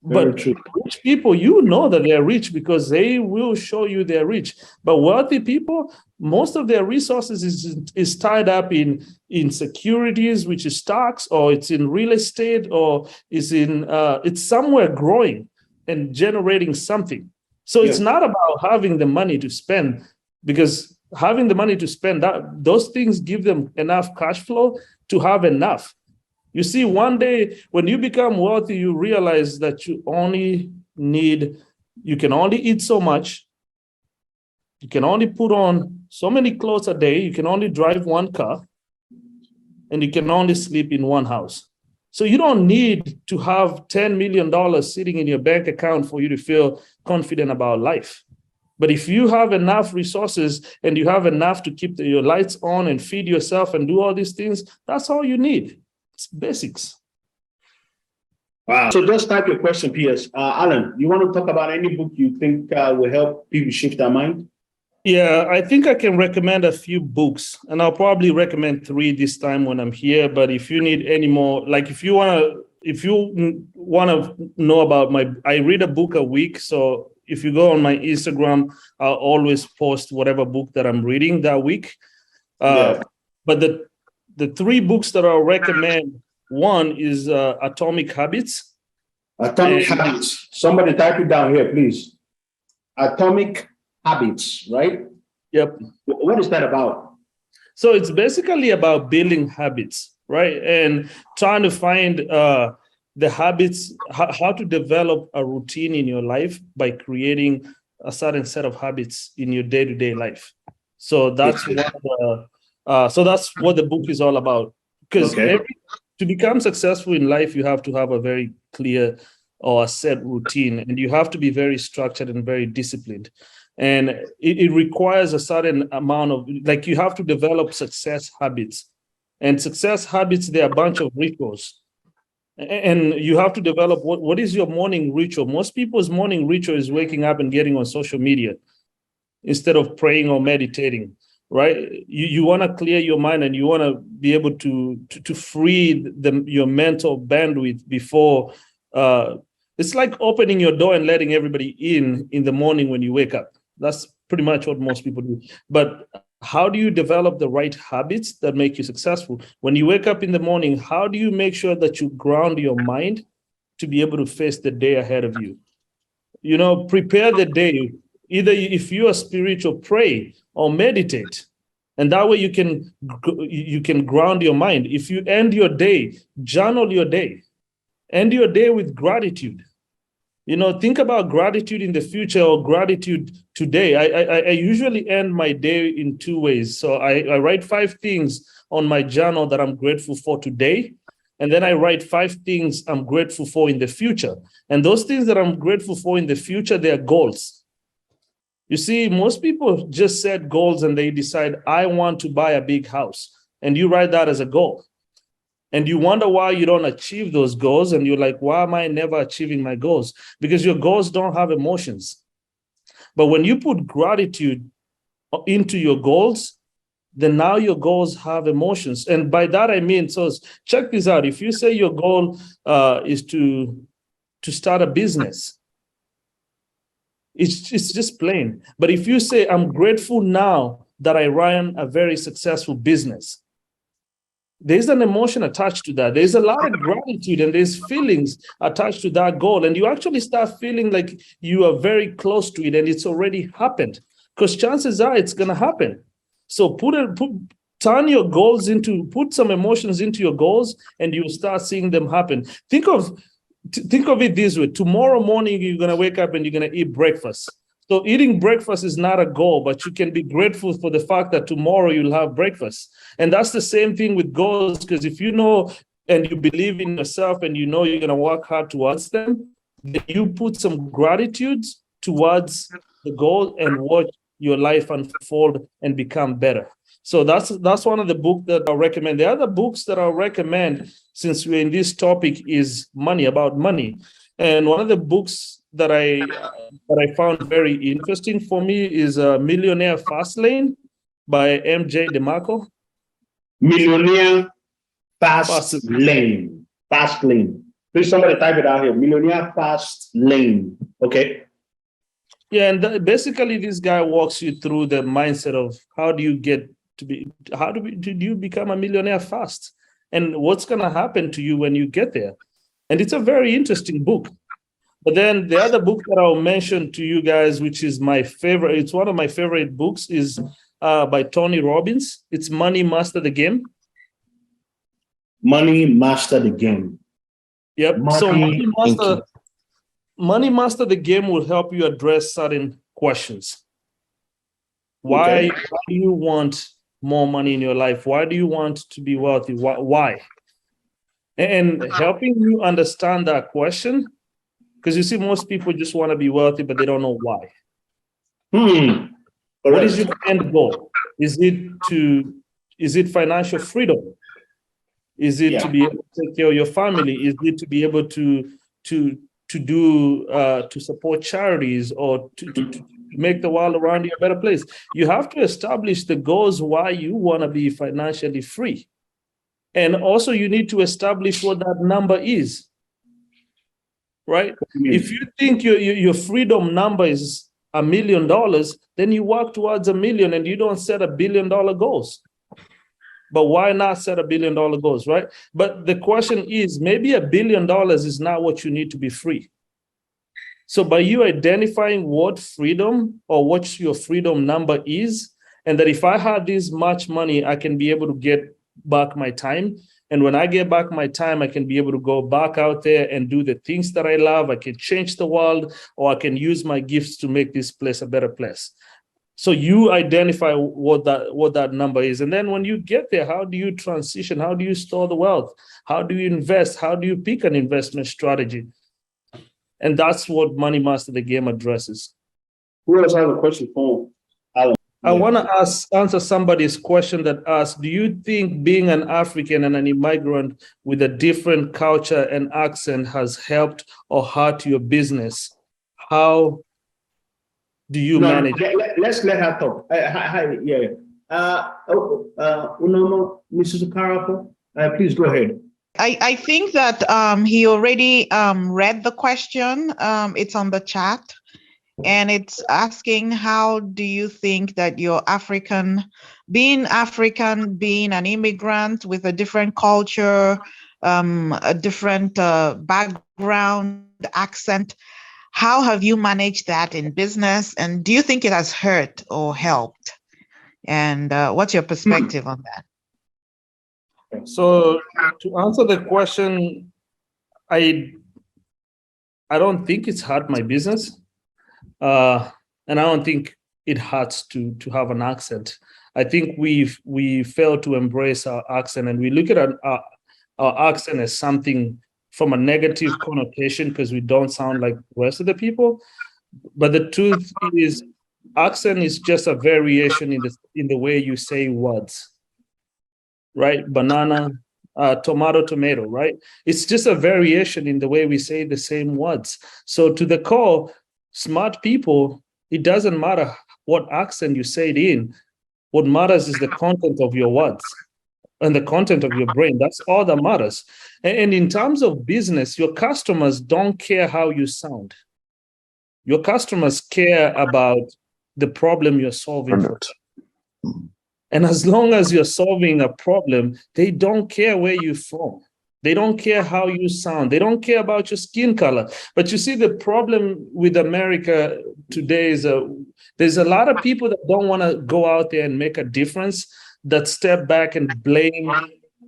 Very true. Rich people, you know that they're rich because they will show you they're rich. But wealthy people, most of their resources is tied up in securities, which is stocks, or it's in real estate, or it's somewhere growing and generating something. So it's not about having the money to spend, because having the money to spend, those things give them enough cash flow to have enough. You see, one day when you become wealthy, you realize that you can only eat so much. You can only put on so many clothes a day. You can only drive one car, and you can only sleep in one house. So you don't need to have $10 million sitting in your bank account for you to feel confident about life. But if you have enough resources and you have enough to keep your lights on and feed yourself and do all these things, that's all you need. It's basics. Wow. So just type your question, PS. Allan, you want to talk about any book you think will help people shift their mind? Yeah, I think I can recommend a few books, and I'll probably recommend 3 this time when I'm here. But if you need any more, like if you want to know about I read a book a week. So if you go on my Instagram, I'll always post whatever book that I'm reading that week. But the 3 books that I'll recommend, one is Atomic Habits. Atomic Habits. Somebody type it down here, please. Atomic Habits, right? Yep. What is that about? So it's basically about building habits, right? And trying to find the habits, how to develop a routine in your life by creating a certain set of habits in your day-to-day life. So that's that's what the book is all about. Because to become successful in life, you have to have a very clear or a set routine, and you have to be very structured and very disciplined. And it requires a certain amount of, like, you have to develop success habits. And success habits, they're a bunch of rituals. And you have to develop what is your morning ritual. Most people's morning ritual is waking up and getting on social media instead of praying or meditating, right? You want to clear your mind, and you want to be able to free your mental bandwidth before it's like opening your door and letting everybody in the morning when you wake up. That's pretty much what most people do. But how do you develop the right habits that make you successful? When you wake up in the morning, how do you make sure that you ground your mind to be able to face the day ahead of you? Prepare the day. Either if you are spiritual, pray or meditate. And that way you can ground your mind. If you end your day, journal your day. End your day with gratitude. Think about gratitude in the future or gratitude today. I usually end my day in two ways. So I write 5 things on my journal that I'm grateful for today. And then I write 5 things I'm grateful for in the future. And those things that I'm grateful for in the future, they are goals. You see, most people just set goals and they decide, I want to buy a big house. And you write that as a goal. And you wonder why you don't achieve those goals. And you're like, why am I never achieving my goals? Because your goals don't have emotions. But when you put gratitude into your goals, then now your goals have emotions. And by that, I mean, so check this out. If you say your goal is to start a business, it's just plain. But if you say, I'm grateful now that I run a very successful business, there's an emotion attached to that. There's a lot of gratitude and there's feelings attached to that goal. And you actually start feeling like you are very close to it and it's already happened, because chances are it's going to happen. So turn your goals put some emotions into your goals and you'll start seeing them happen. Think of it this way. Tomorrow morning, you're going to wake up and you're going to eat breakfast. So eating breakfast is not a goal, but you can be grateful for the fact that tomorrow you'll have breakfast. And that's the same thing with goals, because if you know and you believe in yourself and you know you're going to work hard towards them, then you put some gratitude towards the goal and watch your life unfold and become better. So that's one of the books that I'll recommend. The other books that I'll recommend, since we're in this topic, is about money. And one of the books that I found very interesting for me is Millionaire Fastlane by MJ DeMarco. Millionaire Fast Lane. Fast Lane. Please, somebody type it out here. Millionaire Fast Lane. Okay. Yeah, and basically this guy walks you through the mindset of how do you become a millionaire fast, and what's going to happen to you when you get there. And it's a very interesting book. But then the other book that I'll mention to you guys, which is my favorite, it's one of my favorite books, is by Tony Robbins. It's Money Master the Game. Money Master the Game. Yep. So Money Master the Game will help you address certain questions. Why do you want more money in your life? Why do you want to be wealthy? Why? And helping you understand that question, because you see, most people just want to be wealthy, but they don't know why. What is your end goal? Is it financial freedom? Is it to be able to take care of your family? Is it to be able to support charities or to make the world around you a better place? You have to establish the goals why you want to be financially free. And also you need to establish what that number is, right? If you think your freedom number is $1 million, then you work towards $1 million and you don't set $1 billion goals. But why not set $1 billion goals, right? But the question is, maybe $1 billion is not what you need to be free. So by you identifying what freedom or what your freedom number is, and that if I had this much money, I can be able to get back my time. And when I get back my time, I can be able to go back out there and do the things that I love. I can change the world, or I can use my gifts to make this place a better place. So you identify what that number is. And then when you get there, how do you transition? How do you store the wealth? How do you invest? How do you pick an investment strategy? And that's what Money Master the Game addresses. Who else has a question for Allan? I want to answer somebody's question that asked, do you think being an African and an immigrant with a different culture and accent has helped or hurt your business? How do you manage? Let's let her talk. Hi, yeah. Mrs. Okarapo, please go ahead. I think that he already read the question. It's on the chat. And it's asking, how do you think that being an immigrant with a different culture, a different background, accent, how have you managed that in business? And do you think it has hurt or helped? And what's your perspective on that? So to answer the question, I don't think it's hurt my business, and I don't think it hurts to have an accent. I think we fail to embrace our accent, and we look at our accent as something from a negative connotation because we don't sound like the rest of the people. But the truth is, accent is just a variation in the way you say words, right? Banana, tomato, tomato, right? It's just a variation in the way we say the same words. So to the core, smart people, it doesn't matter what accent you say it in. What matters is the content of your words and the content of your brain. That's all that matters. And in terms of business, your customers don't care how you sound. Your customers care about the problem you're solving for them. And as long as you're solving a problem, they don't care where you're from. They don't care how you sound. They don't care about your skin color. But you see, the problem with America today is there's a lot of people that don't want to go out there and make a difference, that step back and blame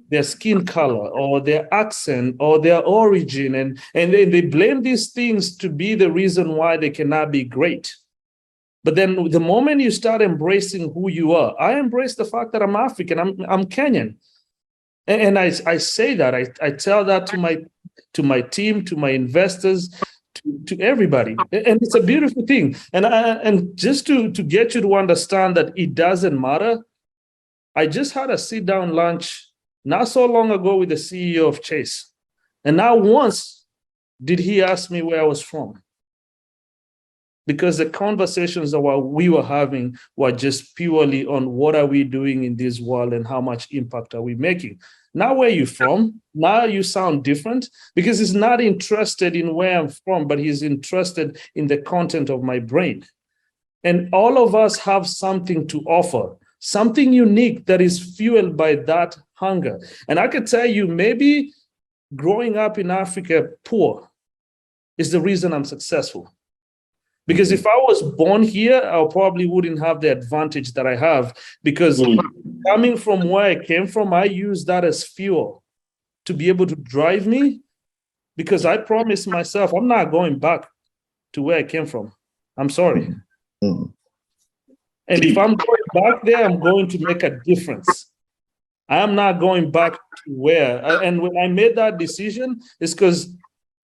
their skin color or their accent or their origin. And they blame these things to be the reason why they cannot be great. But then the moment you start embracing who you are, I embrace the fact that I'm African, I'm Kenyan. And I say that, I tell that to my team, to my investors, to everybody. And it's a beautiful thing. And just to get you to understand that it doesn't matter, I just had a sit-down lunch not so long ago with the CEO of Chase. And not once did he ask me where I was from, because the conversations that we were having were just purely on what are we doing in this world and how much impact are we making. Not where you're from. Now you sound different, because he's not interested in where I'm from, but he's interested in the content of my brain. And all of us have something to offer, something unique that is fueled by that hunger. And I could tell you, maybe growing up in Africa poor is the reason I'm successful. Because if I was born here, I probably wouldn't have the advantage that I have, because coming from where I came from, I use that as fuel to be able to drive me, because I promised myself I'm not going back to where I came from. I'm sorry. And if I'm going back there, I'm going to make a difference. I am not going back to where. And when I made that decision, it's because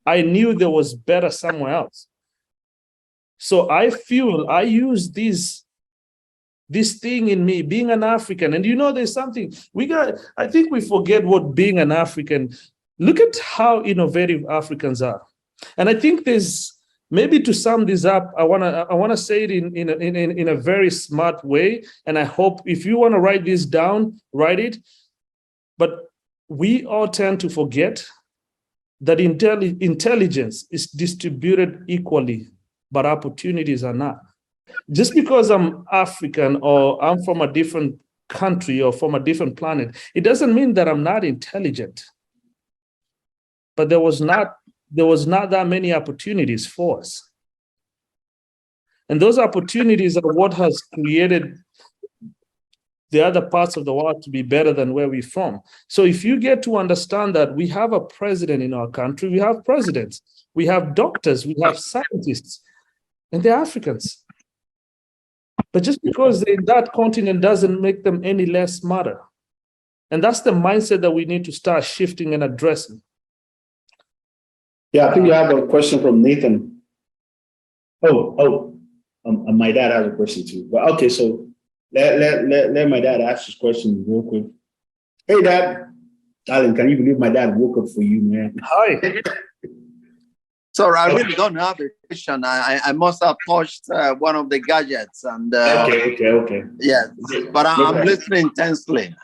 I knew there was better somewhere else. So I use this thing in me, being an African. And there's something I think we forget what being an African. Look at how innovative Africans are. And I think there's, maybe to sum this up, I wanna say it in a very smart way. And I hope if you want to write this down, write it. But we all tend to forget that intelligence is distributed equally, but opportunities are not. Just because I'm African or I'm from a different country or from a different planet, it doesn't mean that I'm not intelligent. But there was not that many opportunities for us. And those opportunities are what has created the other parts of the world to be better than where we're from. So if you get to understand that we have a president in our country, we have presidents, we have doctors, we have scientists, and they're Africans. But just because they're in that continent doesn't make them any less smarter. And that's the mindset that we need to start shifting and addressing. Yeah, I think you have a question from Nathan. My dad has a question too. But okay, so let my dad ask his question real quick. Hey, Dad. Allan, can you believe my dad woke up for you, man? Hi. Sorry, I really don't have a question. I must have touched one of the gadgets. And Okay. Yes, but I'm listening intensely.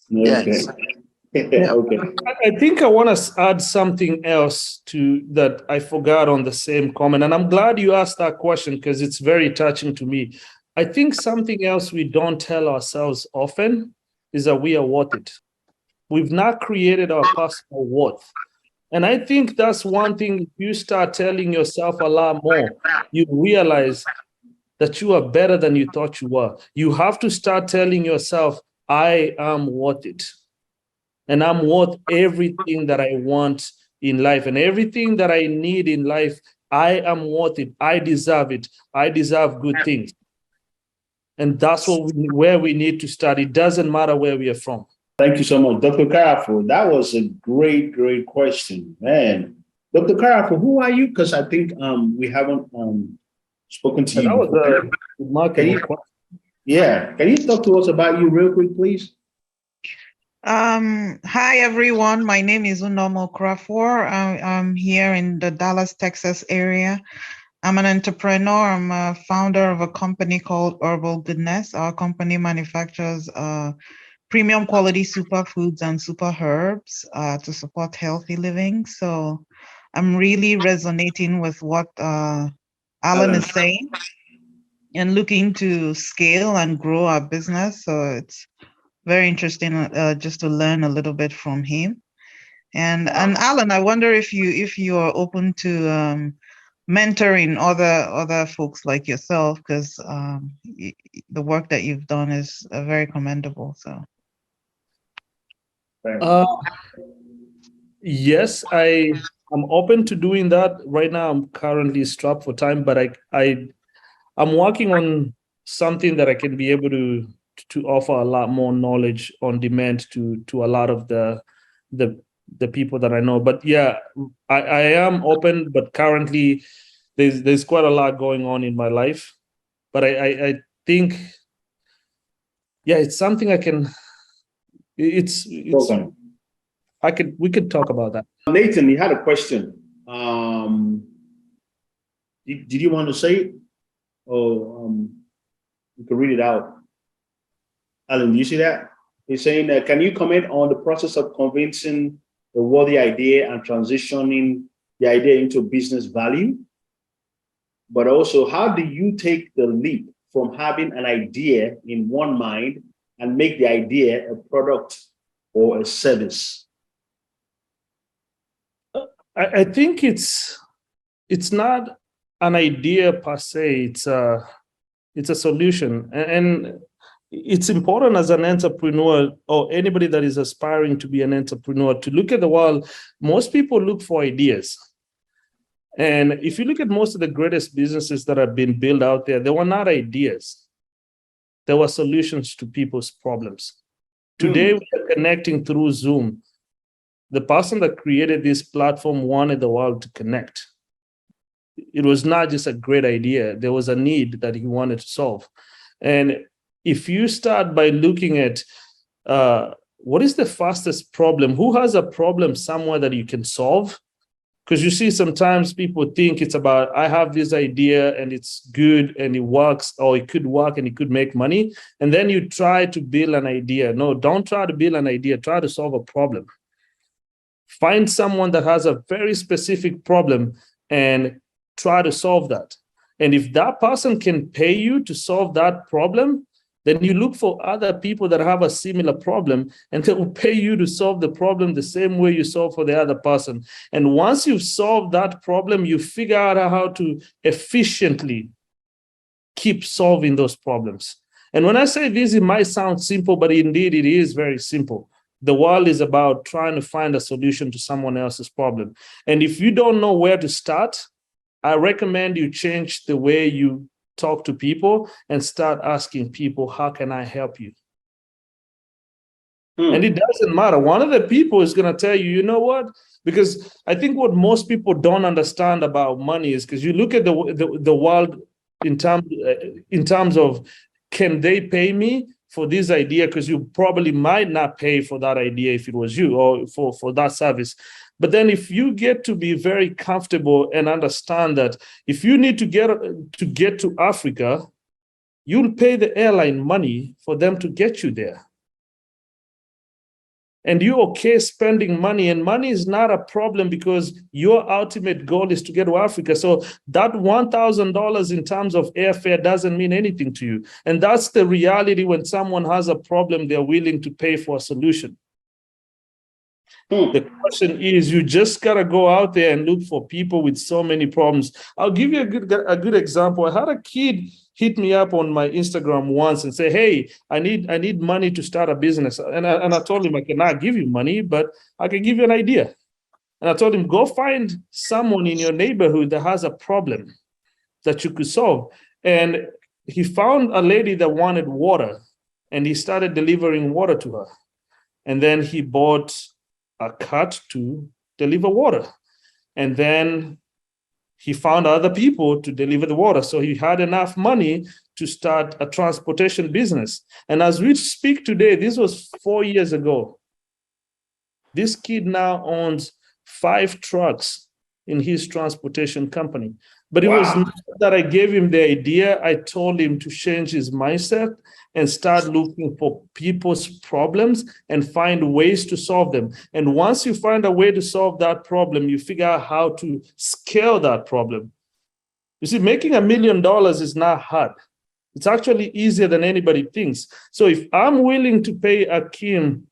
Yes. Okay. I think I want to add something else to that I forgot on the same comment. And I'm glad you asked that question, because it's very touching to me. I think something else we don't tell ourselves often is that we are worth it. We've not created our personal worth. And I think that's one thing, if you start telling yourself a lot more, you realize that you are better than you thought you were. You have to start telling yourself, I am worth it. And I'm worth everything that I want in life and everything that I need in life. I am worth it. I deserve it. I deserve good things. And that's where we need to start. It doesn't matter where we are from. Thank you so much, Dr. Karafu. That was a great, great question, man. Dr. Karafu, who are you? Because I think we haven't spoken to you. That was a marketing question. Yeah, can you talk to us about you real quick, please? Hi everyone. My name is Unomo Krafor. I'm here in the Dallas, Texas area. I'm an entrepreneur. I'm a founder of a company called Herbal Goodness. Our company manufactures premium quality superfoods and super herbs to support healthy living. So I'm really resonating with what Allan is saying and looking to scale and grow our business. So it's very interesting just to learn a little bit from him. And Allan, I wonder if you are open to mentoring other folks like yourself, because the work that you've done is very commendable. So. Yes, I'm open to doing that. Right now, I'm currently strapped for time, but I'm working on something that I can be able to offer a lot more knowledge on demand to a lot of the people that I know. But yeah, I am open, but currently there's quite a lot going on in my life. But I think, yeah, it's something I can. It's we could talk about that. Nathan, you had a question. Did you want to say it? Or you can read it out. Allan, do you see that? He's saying, can you comment on the process of convincing a worthy idea and transitioning the idea into business value? But also, how do you take the leap from having an idea in one mind and make the idea a product or a service? I think it's not an idea per se. It's a solution, and it's important as an entrepreneur or anybody that is aspiring to be an entrepreneur to look at the world. Most people look for ideas. And if you look at most of the greatest businesses that have been built out there, they were not ideas. They were solutions to people's problems. Today, we are connecting through Zoom. The person that created this platform wanted the world to connect. It was not just a great idea. There was a need that he wanted to solve. And if you start by looking at what is the fastest problem, who has a problem somewhere that you can solve? Because you see, sometimes people think it's about, I have this idea and it's good and it works, or it could work and it could make money. And then you try to build an idea. No, don't try to build an idea. Try to solve a problem. Find someone that has a very specific problem and try to solve that. And if that person can pay you to solve that problem, then you look for other people that have a similar problem and they will pay you to solve the problem the same way you solve for the other person. And once you've solved that problem, you figure out how to efficiently keep solving those problems. And when I say this, it might sound simple, but indeed it is very simple. The world is about trying to find a solution to someone else's problem. And if you don't know where to start, I recommend you change the way you talk to people and start asking people, how can I help you? And it doesn't matter. One of the people is going to tell you, you know what? Because I think what most people don't understand about money is, because you look at the world in terms of, can they pay me for this idea? Because you probably might not pay for that idea if it was you, or for that service. But then if you get to be very comfortable and understand that if you need to get to Africa, you'll pay the airline money for them to get you there. And you're okay spending money, and money is not a problem because your ultimate goal is to get to Africa. So that $1,000 in terms of airfare doesn't mean anything to you. And that's the reality when someone has a problem, they're willing to pay for a solution. The question is, you just gotta go out there and look for people with so many problems. I'll give you a good example. I had a kid hit me up on my Instagram once and say, "Hey, I need money to start a business." And I told him I cannot give you money, but I can give you an idea. And I told him, go find someone in your neighborhood that has a problem that you could solve. And he found a lady that wanted water, and he started delivering water to her. And then he bought a cart to deliver water. And then he found other people to deliver the water. So he had enough money to start a transportation business. And as we speak today, this was 4 years ago. This kid now owns 5 trucks in his transportation company. But it was not that I gave him the idea. I told him to change his mindset and start looking for people's problems and find ways to solve them. And once you find a way to solve that problem, you figure out how to scale that problem. You see, making $1 million is not hard. It's actually easier than anybody thinks. So if I'm willing to pay Akim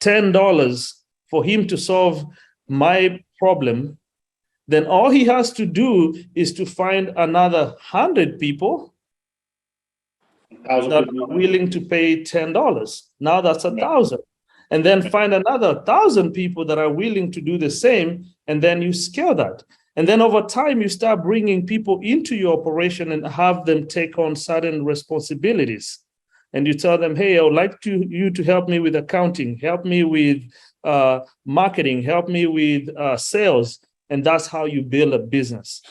$10 for him to solve my problem, then all he has to do is to find another 100 people that are willing to pay $10. Now that's 1,000. And then find another 1,000 people that are willing to do the same, and then you scale that. And then over time, you start bringing people into your operation and have them take on certain responsibilities. And you tell them, hey, I would like you to help me with accounting, help me with marketing, help me with sales. And that's how you build a business.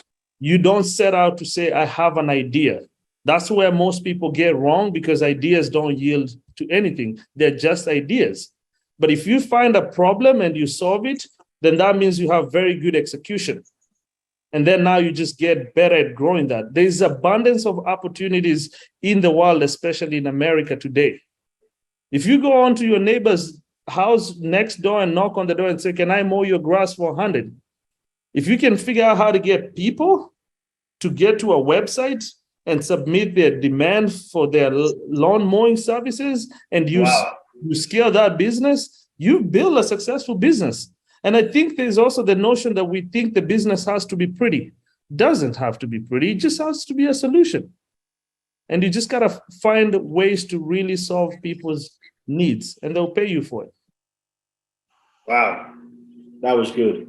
You don't set out to say, I have an idea. That's where most people get wrong, because ideas don't yield to anything. They're just ideas. But if you find a problem and you solve it, then that means you have very good execution. And then now you just get better at growing that. There's abundance of opportunities in the world, especially in America today. If you go onto your neighbor's house next door and knock on the door and say, can I mow your grass for 100? If you can figure out how to get people to get to a website and submit their demand for their lawn mowing services, and you scale that business, you build a successful business. And I think there's also the notion that we think the business has to be pretty. Doesn't have to be pretty, it just has to be a solution. And you just gotta find ways to really solve people's needs, and they'll pay you for it. Wow, that was good.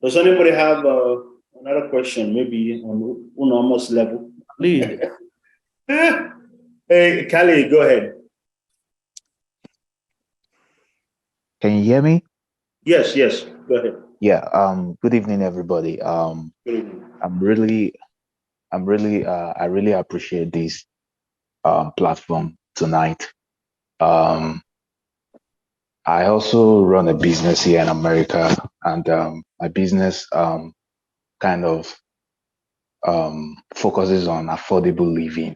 Does anybody have another question, maybe on almost level? Lead. Hey, Kali, go ahead. Can you hear me? Yes, go ahead. Yeah, good evening, everybody. Good evening. I really appreciate this platform tonight. I also run a business here in America, and my business kind of focuses on affordable living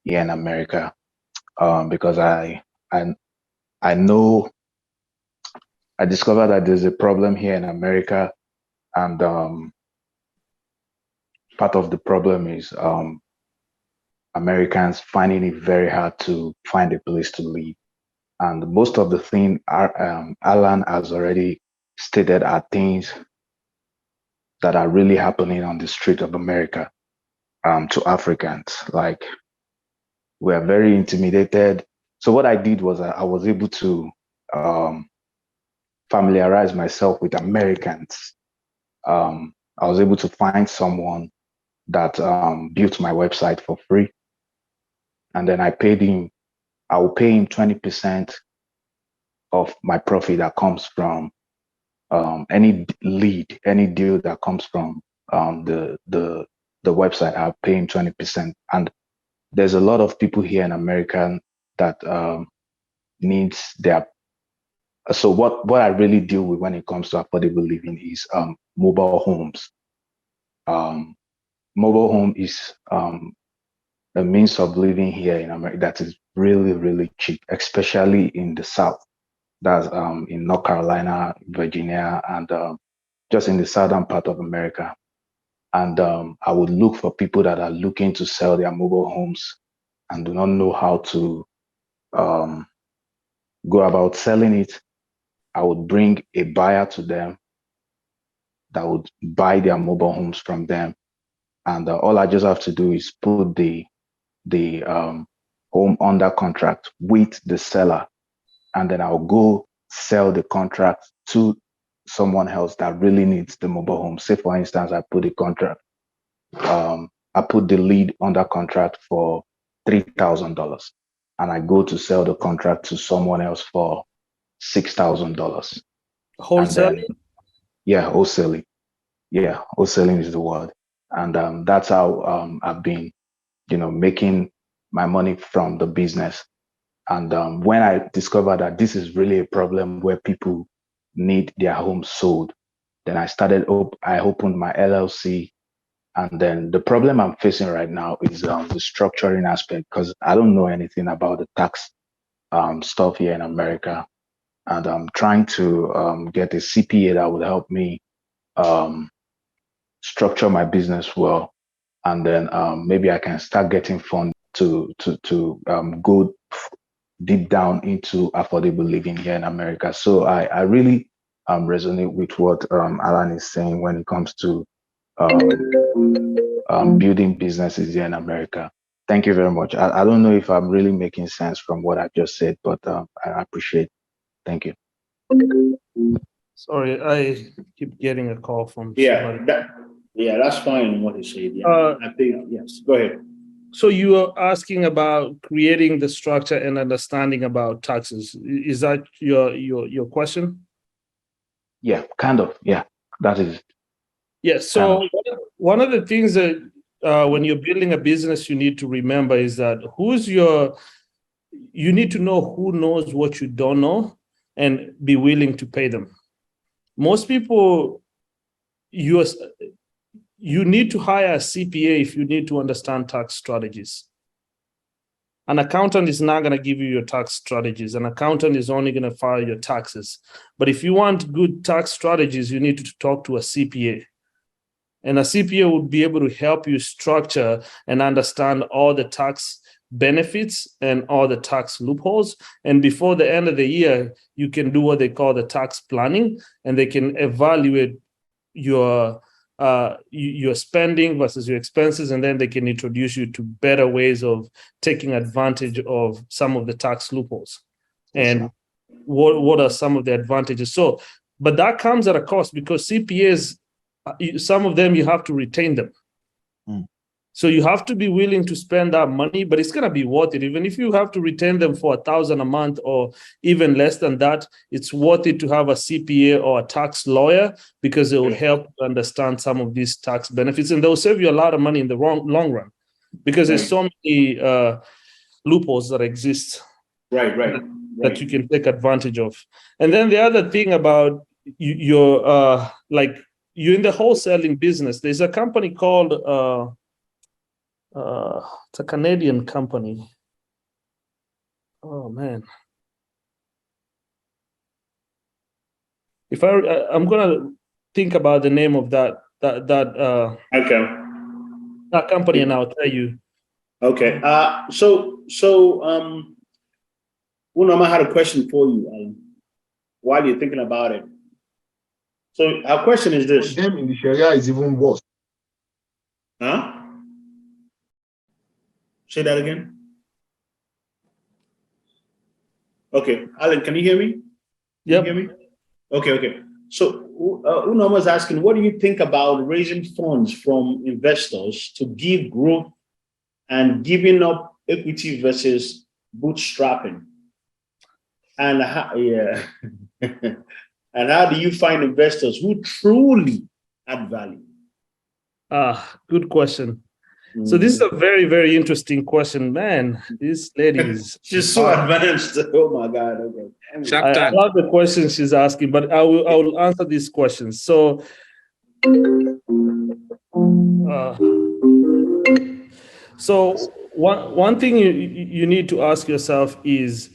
here in America, because I know I discovered that there's a problem here in America, and part of the problem is Americans finding it very hard to find a place to live. And most of the things Allan has already stated are things that are really happening on the street of America to Africans. Like, we are very intimidated. So what I did was I was able to familiarize myself with Americans. I was able to find someone that built my website for free. And then I will pay him 20% of my profit that comes from any lead, any deal that comes from the website. I'll pay him 20%. And there's a lot of people here in America that needs their. So what I really deal with when it comes to affordable living is mobile homes. Mobile home is a means of living here in America that is really, really cheap, especially in the South. That's in North Carolina, Virginia, and just in the southern part of America. And I would look for people that are looking to sell their mobile homes and do not know how to go about selling it. I would bring a buyer to them that would buy their mobile homes from them. And all I just have to do is put the home under contract with the seller, and then I'll go sell the contract to someone else that really needs the mobile home. Say, for instance, I put the lead under contract for $3,000, and I go to sell the contract to someone else for $6,000. Wholesale? Yeah, wholesaling. Yeah, wholesaling is the word. And that's how I've been, making my money from the business. And when I discovered that this is really a problem where people need their homes sold, then I opened my LLC. And then the problem I'm facing right now is the structuring aspect, because I don't know anything about the tax stuff here in America. And I'm trying to get a CPA that would help me structure my business well. And then maybe I can start getting funds to go deep down into affordable living here in America. So I really resonate with what Allan is saying when it comes to building businesses here in America. Thank you very much. I don't know if I'm really making sense from what I just said, but I appreciate it. Thank you. Sorry, I keep getting a call from Yeah, somebody. that's fine what he said. Yeah. I think, yes, go ahead. So you are asking about creating the structure and understanding about taxes. Is that your question? Yeah, kind of. Yeah, that is. Yeah. So one of the things that when you're building a business, you need to remember is that you need to know who knows what you don't know and be willing to pay them. Most people, you need to hire a CPA if you need to understand tax strategies. An accountant is not going to give you your tax strategies. An accountant is only going to file your taxes. But if you want good tax strategies, you need to talk to a CPA. And a CPA would be able to help you structure and understand all the tax benefits and all the tax loopholes. And before the end of the year, you can do what they call the tax planning, and they can evaluate your spending versus your expenses, and then they can introduce you to better ways of taking advantage of some of the tax loopholes. And what are some of the advantages? So, but that comes at a cost, because CPAs, some of them you have to retain them. So you have to be willing to spend that money, but it's going to be worth it. Even if you have to retain them for $1,000 a month or even less than that, it's worth it to have a CPA or a tax lawyer, because it will help you understand some of these tax benefits, and they'll save you a lot of money in the long run, because there's so many loopholes that exist. That you can take advantage of. And then the other thing about you're in the wholesaling business, there's a company called it's a Canadian company. Oh man, if I'm gonna think about the name of that company, and I'll tell you. Okay. Unama had a question for you, Allan, while you're thinking about it. So our question is this. Them in the Sharia is even worse. Huh? Say that again. Okay, Allan, can you hear me? Yep. Can you hear me? Okay. So Unama is asking, what do you think about raising funds from investors to give growth and giving up equity versus bootstrapping? And and how do you find investors who truly add value? Good question. So this is a very, very interesting question, man. This lady is she's so advanced. Oh my God. Okay. I love the questions she's asking, but I will answer these questions. So one thing you need to ask yourself is,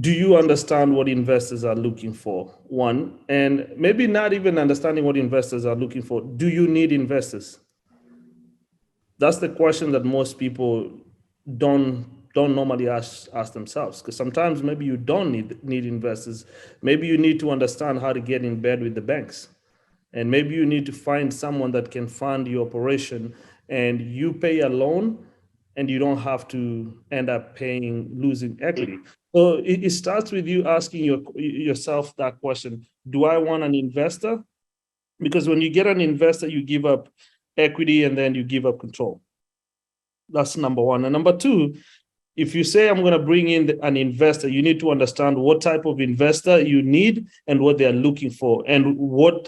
do you understand what investors are looking for? One, and maybe not even understanding what investors are looking for. Do you need investors? That's the question that most people don't don't normally ask themselves, because sometimes maybe you don't need investors. Maybe you need to understand how to get in bed with the banks, and maybe you need to find someone that can fund your operation, and you pay a loan, and you don't have to end up losing equity. So it starts with you asking yourself that question: do I want an investor? Because when you get an investor, you give up equity and then you give up control. That's number one. And number two, if you say I'm going to bring in an investor, you need to understand what type of investor you need and what they're looking for, and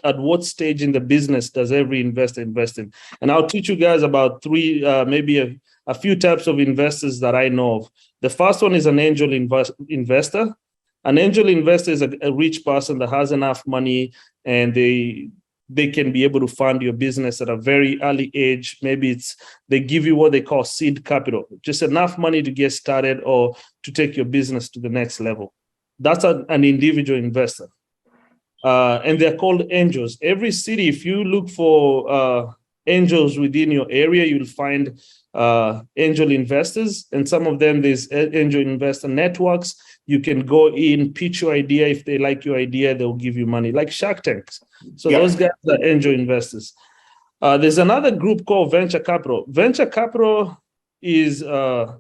at what stage in the business does every investor invest in. And I'll teach you guys about three, maybe a few types of investors that I know of. The first one is an angel investor. An angel investor is a rich person that has enough money, and they can be able to fund your business at a very early age. Maybe they give you what they call seed capital, just enough money to get started or to take your business to the next level. That's an individual investor. And they're called angels. Every city, if you look for angels within your area, you'll find angel investors. And some of them, there's angel investor networks. You can go in, pitch your idea. If they like your idea, they'll give you money, like Shark Tanks. So those guys are angel investors. There's another group called venture capital. Venture capital they're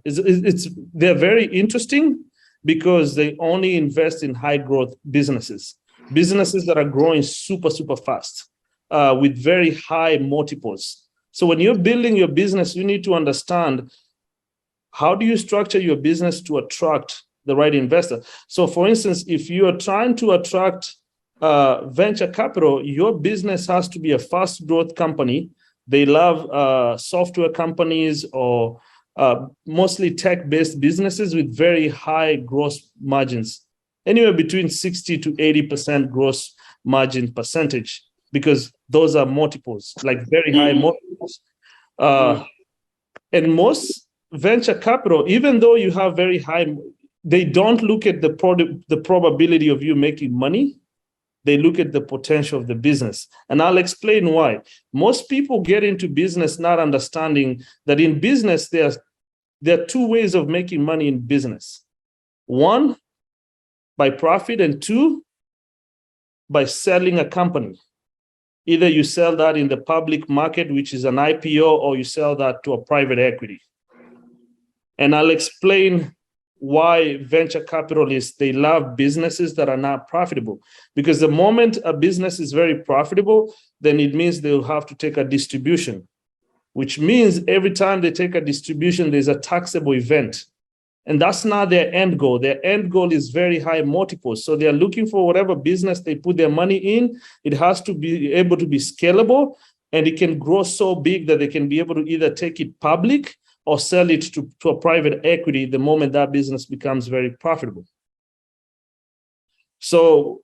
very interesting because they only invest in high growth businesses that are growing super, super fast with very high multiples. So when you're building your business, you need to understand, how do you structure your business to attract the right investor? So for instance, if you are trying to attract venture capital, your business has to be a fast growth company. They love software companies or mostly tech-based businesses with very high gross margins, anywhere between 60 to 80% gross margin percentage, because those are multiples, like very high multiples. And most venture capital, even though you have very high, they don't look at the probability of you making money. They look at the potential of the business. And I'll explain why. Most people get into business not understanding that in business, there are two ways of making money in business. One, by profit, and two, by selling a company. Either you sell that in the public market, which is an IPO, or you sell that to a private equity. And I'll explain why venture capitalists, they love businesses that are not profitable. Because the moment a business is very profitable, then it means they'll have to take a distribution, which means every time they take a distribution, there's a taxable event. And that's not their end goal. Their end goal is very high multiples. So they're looking for whatever business they put their money in, it has to be able to be scalable, and it can grow so big that they can be able to either take it public or sell it to a private equity the moment that business becomes very profitable. So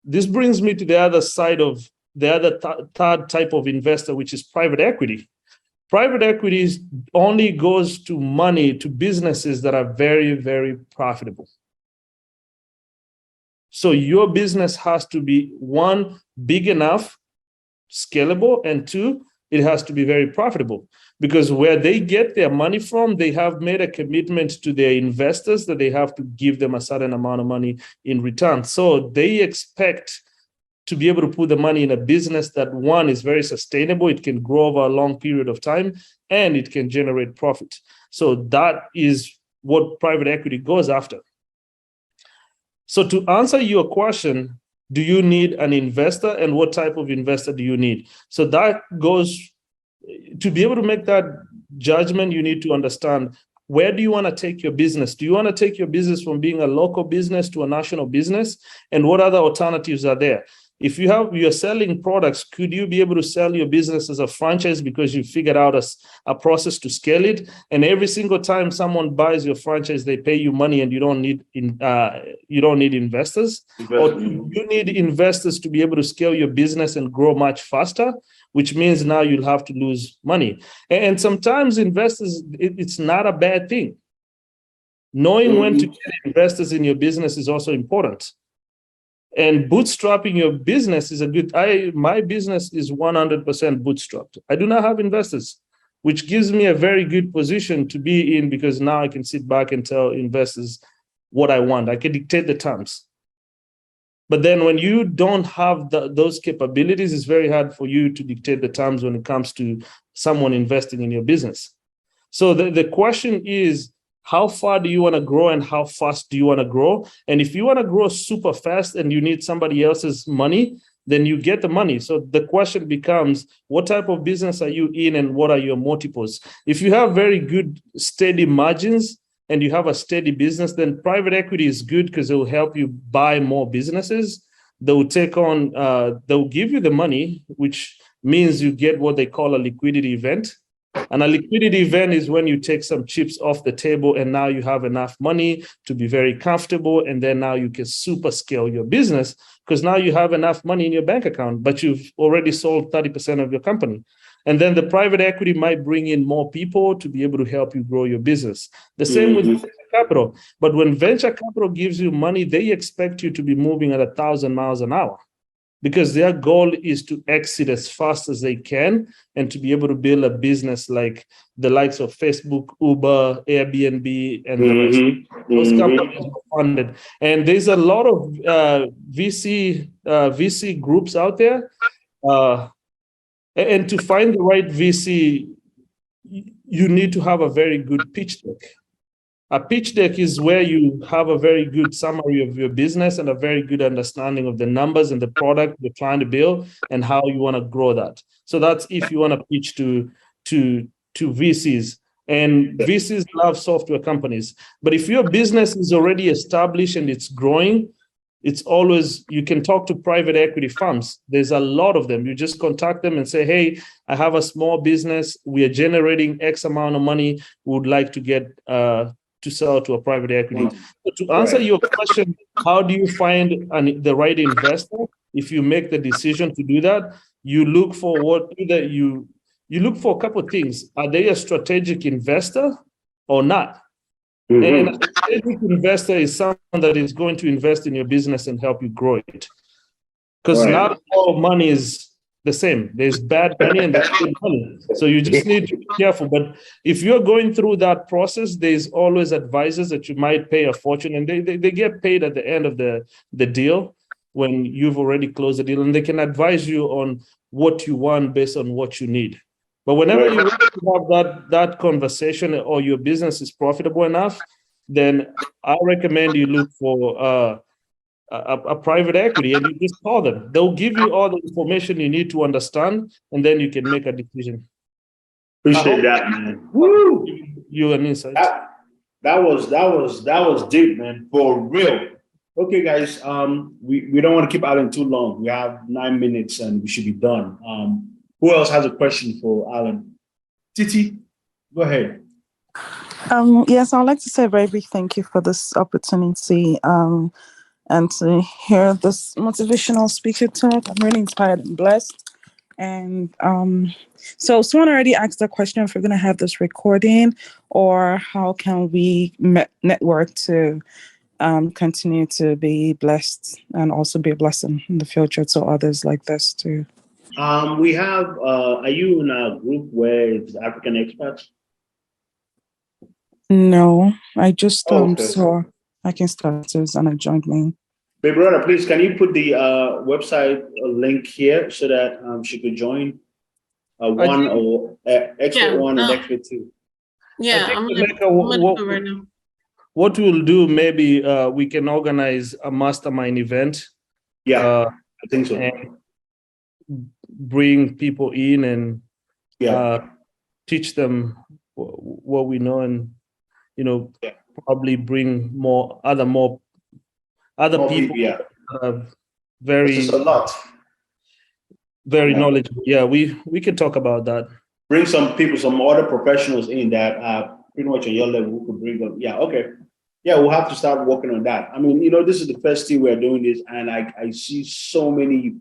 this brings me to the other side of the other third type of investor, which is private equity. Private equity only goes to money, to businesses that are very, very profitable. So your business has to be, one, big enough, scalable, and two, it has to be very profitable. Because where they get their money from, they have made a commitment to their investors that they have to give them a certain amount of money in return. So they expect to be able to put the money in a business that, one, is very sustainable, it can grow over a long period of time, and it can generate profit. So that is what private equity goes after. So to answer your question, do you need an investor, and what type of investor do you need? So that goes, to be able to make that judgment, you need to understand, where do you want to take your business? Do you want to take your business from being a local business to a national business? And what other alternatives are there? If you're selling products, could you be able to sell your business as a franchise because you figured out a process to scale it? And every single time someone buys your franchise, they pay you money, and you don't need investors. Or you need investors to be able to scale your business and grow much faster, which means now you'll have to lose money. And sometimes investors, it's not a bad thing. Knowing when to get investors in your business is also important. And bootstrapping your business is my business is 100% bootstrapped. I do not have investors. which gives me a very good position to be in, because now I can sit back and tell investors what I want. I can dictate the terms. But then when you don't have those capabilities, it's very hard for you to dictate the terms when it comes to someone investing in your business. So the question is, how far do you want to grow and how fast do you want to grow? And if you want to grow super fast and you need somebody else's money, then you get the money. So the question becomes, what type of business are you in and what are your multiples? If you have very good, steady margins and you have a steady business, then private equity is good because it will help you buy more businesses. They will take on, they'll give you the money, which means you get what they call a liquidity event. And a liquidity event is when you take some chips off the table and now you have enough money to be very comfortable. And then now you can super scale your business because now you have enough money in your bank account, but you've already sold 30% of your company. And then the private equity might bring in more people to be able to help you grow your business. The same with venture capital. But when venture capital gives you money, they expect you to be moving at 1,000 miles an hour, because their goal is to exit as fast as they can and to be able to build a business like the likes of Facebook, Uber, Airbnb, and the rest. Those companies are funded. And there's a lot of VC groups out there. And to find the right VC, you need to have a very good pitch deck. A pitch deck is where you have a very good summary of your business and a very good understanding of the numbers and the product you're trying to build and how you want to grow that. So that's if you want to pitch to VCs. And VCs love software companies. But if your business is already established and it's growing, it's always, you can talk to private equity firms. There's a lot of them. You just contact them and say, hey, I have a small business. We are generating X amount of money. We would like to get to sell to a private equity. So to answer your question, how do you find the right investor? If you make the decision to do that, you look for you look for a couple of things. Are they a strategic investor or not? And a strategic investor is someone that is going to invest in your business and help you grow it. Because not all money is the same. There's bad money and there's good money. So you just need to be careful. But if you're going through that process, there's always advisors that you might pay a fortune, and they get paid at the end of the deal when you've already closed the deal, and they can advise you on what you want based on what you need. But whenever you have that conversation or your business is profitable enough, then I recommend you look for a private equity and you just call them. They'll give you all the information you need to understand, and then you can make a decision. Appreciate that, man. Woo! You an insight. That was deep, man. For real. Okay, guys. We don't want to keep Allan too long. We have 9 minutes and we should be done. Who else has a question for Allan? Titi, go ahead. Yes, I'd like to say a very big thank you for this opportunity and to hear this motivational speaker talk. I'm really inspired and blessed. And so someone already asked the question if we're going to have this recording, or how can we network to continue to be blessed and also be a blessing in the future to others like this too. We have, are you in a group where it's African expats? No, I just Okay. saw I can start this and I joined me. Baby brother, please, can you put the website link here so that she could join? One or expert one and expert two. Yeah, I'm gonna do it right now. What we'll do, maybe we can organize a mastermind event. Yeah, I think so. And bring people in and teach them what we know, and probably bring other people. Yeah, very. It's a lot. Very knowledgeable. Yeah, we can talk about that. Bring some people, some other professionals in that are pretty much on your level. We could bring them. Yeah, okay. Yeah, we'll have to start working on that. I mean, this is the first year we're doing this, and I see so many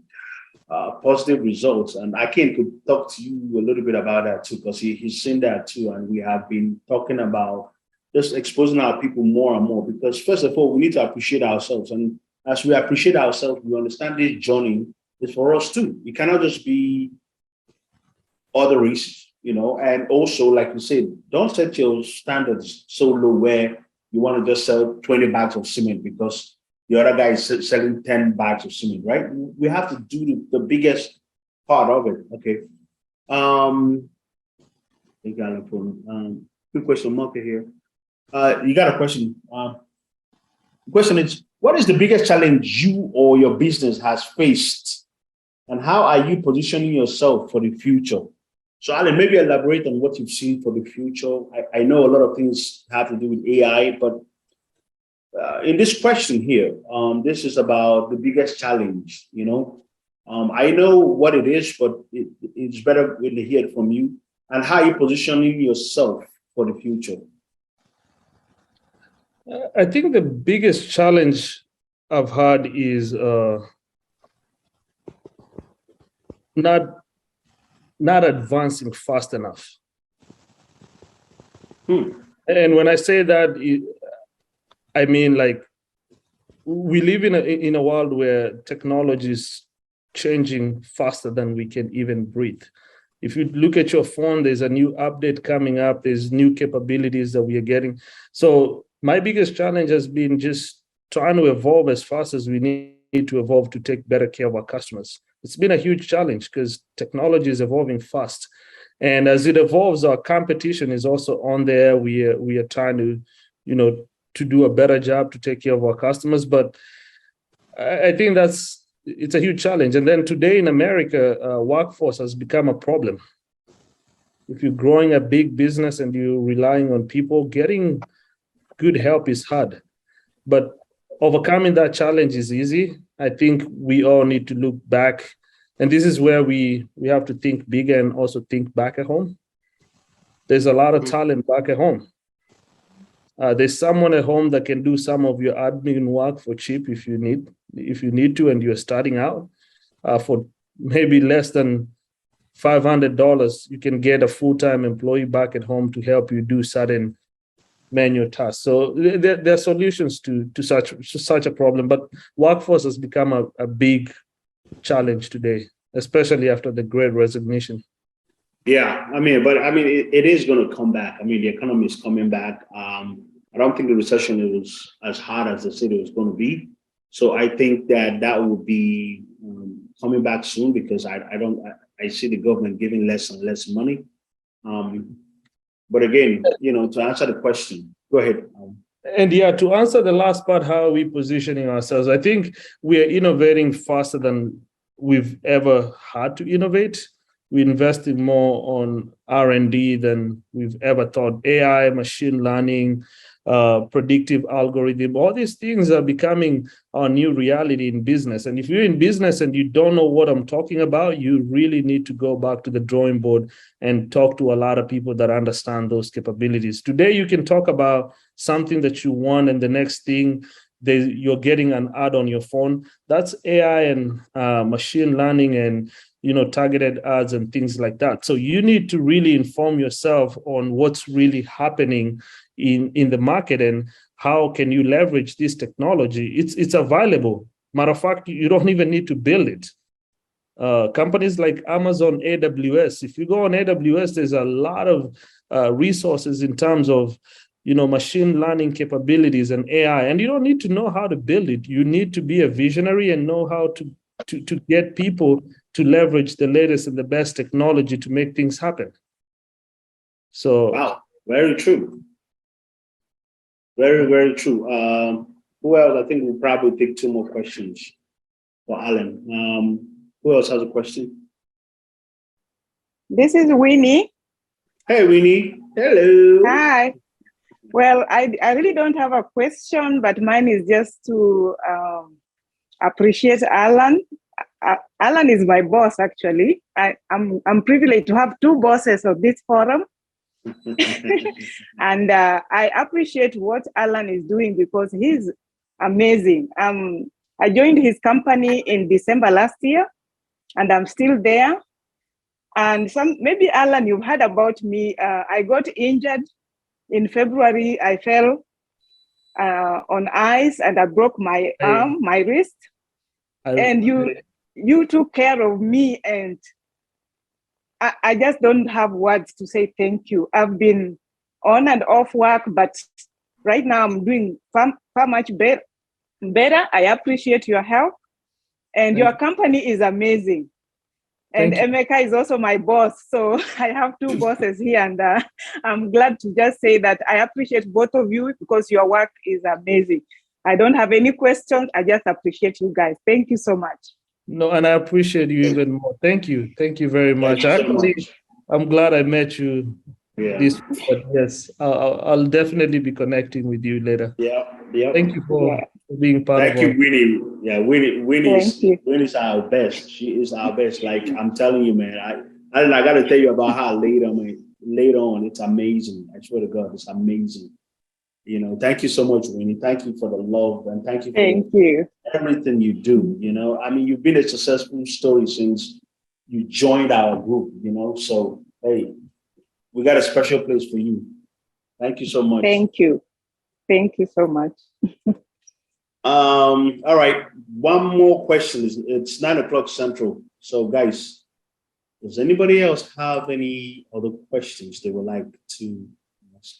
positive results. And I could talk to you a little bit about that too, because he's seen that too. And we have been talking about just exposing our people more and more, because first of all, we need to appreciate ourselves. And as we appreciate ourselves, we understand this journey is for us too. It cannot just be other races. and also, like you said, don't set your standards so low where you want to just sell 20 bags of cement because the other guy is selling 10 bags of cement, right? We have to do the biggest part of it. Okay. Quick question, marker here. You got a question. The question is, what is the biggest challenge you or your business has faced? And how are you positioning yourself for the future? So, Allan, maybe elaborate on what you've seen for the future. I know a lot of things have to do with AI, but in this question here, this is about the biggest challenge, I know what it is, but it's better when they hear it from you and how you positioning yourself for the future. I think the biggest challenge I've had is not advancing fast enough. And when I say that, I mean, like, we live in a world where technology is changing faster than we can even breathe. If you look at your phone, there's a new update coming up, there's new capabilities that we are getting. So my biggest challenge has been just trying to evolve as fast as we need to evolve to take better care of our customers. It's been a huge challenge because technology is evolving fast. And as it evolves, our competition is also on there. We are trying to, to do a better job to take care of our customers. But I think it's a huge challenge. And then today in America, workforce has become a problem. If you're growing a big business and you're relying on people, getting good help is hard. But overcoming that challenge is easy. I think we all need to look back. And this is where we have to think bigger and also think back at home. There's a lot of talent back at home. There's someone at home that can do some of your admin work for cheap if you need to, and you're starting out for maybe less than $500. You can get a full-time employee back at home to help you do certain manual tasks. So there are solutions to such a problem, but workforce has become a big challenge today, especially after the Great Resignation. Yeah, it is going to come back. The economy is coming back. I don't think the recession was as hard as they said it was going to be. So I think that will be coming back soon because I see the government giving less and less money. But again, to answer the question, go ahead. And yeah, to answer the last part, how are we positioning ourselves? I think we are innovating faster than we've ever had to innovate. We're investing more on R&D than we've ever thought. AI, machine learning, predictive algorithm, all these things are becoming our new reality in business. And if you're in business and you don't know what I'm talking about, you really need to go back to the drawing board and talk to a lot of people that understand those capabilities. Today, you can talk about something that you want, and the next thing, you're getting an ad on your phone. That's AI and machine learning and targeted ads and things like that. So you need to really inform yourself on what's really happening in the market and how can you leverage this technology. It's available. Matter of fact, you don't even need to build it. Companies like Amazon, AWS, if you go on AWS, there's a lot of resources in terms of machine learning capabilities and AI, and you don't need to know how to build it. You need to be a visionary and know how to get people to leverage the latest and the best technology to make things happen. So, wow, very true. Very, very true. Who else? I think we'll probably take two more questions for Allan. Who else has a question? This is Winnie. Hey, Winnie. Hello. Hi. Well, I really don't have a question, but mine is just to appreciate Allan. Allan is my boss, actually. I'm privileged to have two bosses of this forum. And I appreciate what Allan is doing because he's amazing. I joined his company in December last year, and I'm still there. And maybe Allan, you've heard about me. I got injured in February. I fell on ice and I broke my arm, my wrist. And you took care of me, and I just don't have words to say thank you. I've been on and off work, but right now I'm doing far much better. I appreciate your help, and your company is amazing. And Emeka is also my boss, so I have two bosses here, and I'm glad to just say that I appreciate both of you because your work is amazing. I don't have any questions. I just appreciate you guys. Thank you so much. No, and I appreciate you even more. Thank you very much. Actually, I'm glad I met you. Yeah. But yes, I'll definitely be connecting with you later. Yeah. Thank you for being part Thank of you, Winnie. Yeah, Winnie's our best. She is our best. Like I'm telling you, man. I got to tell you about her later, man. Later on, it's amazing. I swear to God, it's amazing. You know, thank you so much, Winnie. Thank you for the love and thank you for everything you do. You know, I mean, you've been a successful story since you joined our group. You know, so hey, we got a special place for you. Thank you so much. Thank you so much. All right, one more question. It's 9:00 Central. So, guys, does anybody else have any other questions they would like to ask?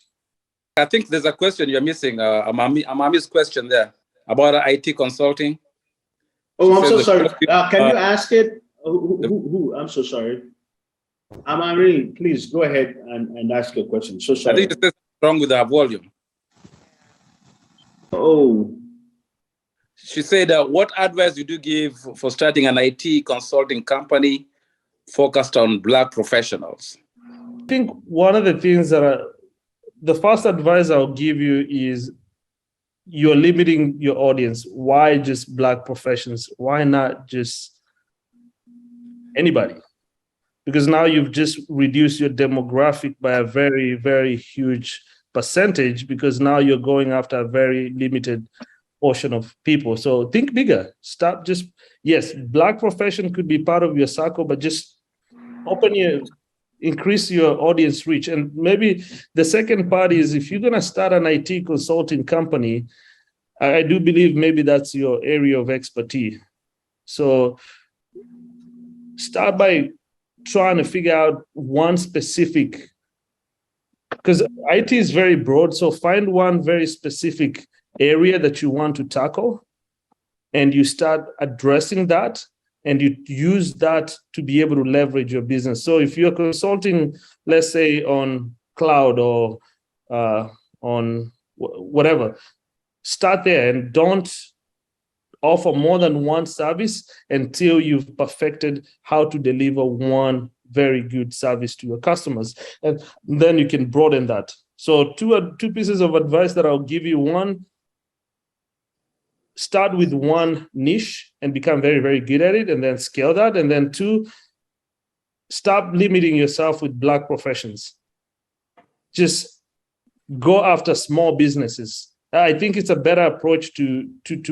I think there's a question you're missing. Amami's question there about IT consulting. Oh, I'm so sorry. Can you ask it? Who? I'm so sorry. Amami, please go ahead and ask your question. So sorry. I think it's wrong with our volume. Oh. She said, what advice would you give for starting an IT consulting company focused on Black professionals? I think one of the things the first advice I'll give you is you're limiting your audience. Why just Black professions? Why not just anybody? Because now you've just reduced your demographic by a very, very huge percentage because now you're going after a very limited portion of people. So think bigger. Stop just, yes, Black profession could be part of your circle, but just increase your audience reach. And maybe the second part is if you're going to start an IT consulting company, I do believe maybe that's your area of expertise. So start by trying to figure out one specific, because IT is very broad. So find one very specific area that you want to tackle and you start addressing that and you use that to be able to leverage your business. So if you're consulting, let's say on cloud or on whatever, start there and don't offer more than one service until you've perfected how to deliver one very good service to your customers. And then you can broaden that. So two pieces of advice that I'll give you. One, start with one niche and become very, very good at it and then scale that. And then two, stop limiting yourself with Black professions. Just go after small businesses. I think it's a better approach to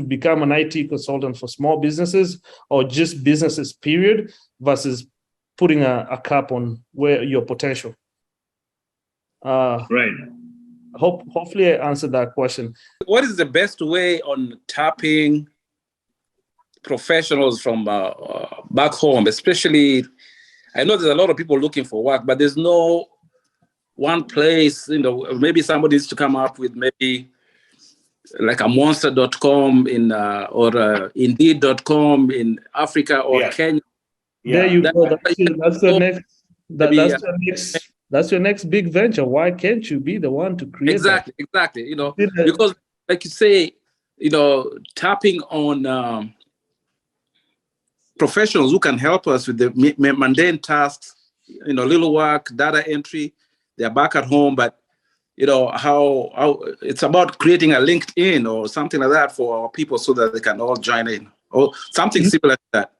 become an IT consultant for small businesses or just businesses, period, versus putting a cap on where your potential. Right. Hopefully I answered that question. What is the best way on tapping professionals from back home, especially, I know there's a lot of people looking for work, but there's no one place, maybe somebody needs to come up with maybe like a monster.com or indeed.com in Africa or Kenya. There you go. That's your next big venture. Why can't you be the one to create Exactly. Because like you say, tapping on professionals who can help us with the mundane tasks, little work, data entry, they're back at home, but how it's about creating a LinkedIn or something like that for our people so that they can all join in or something similar to that.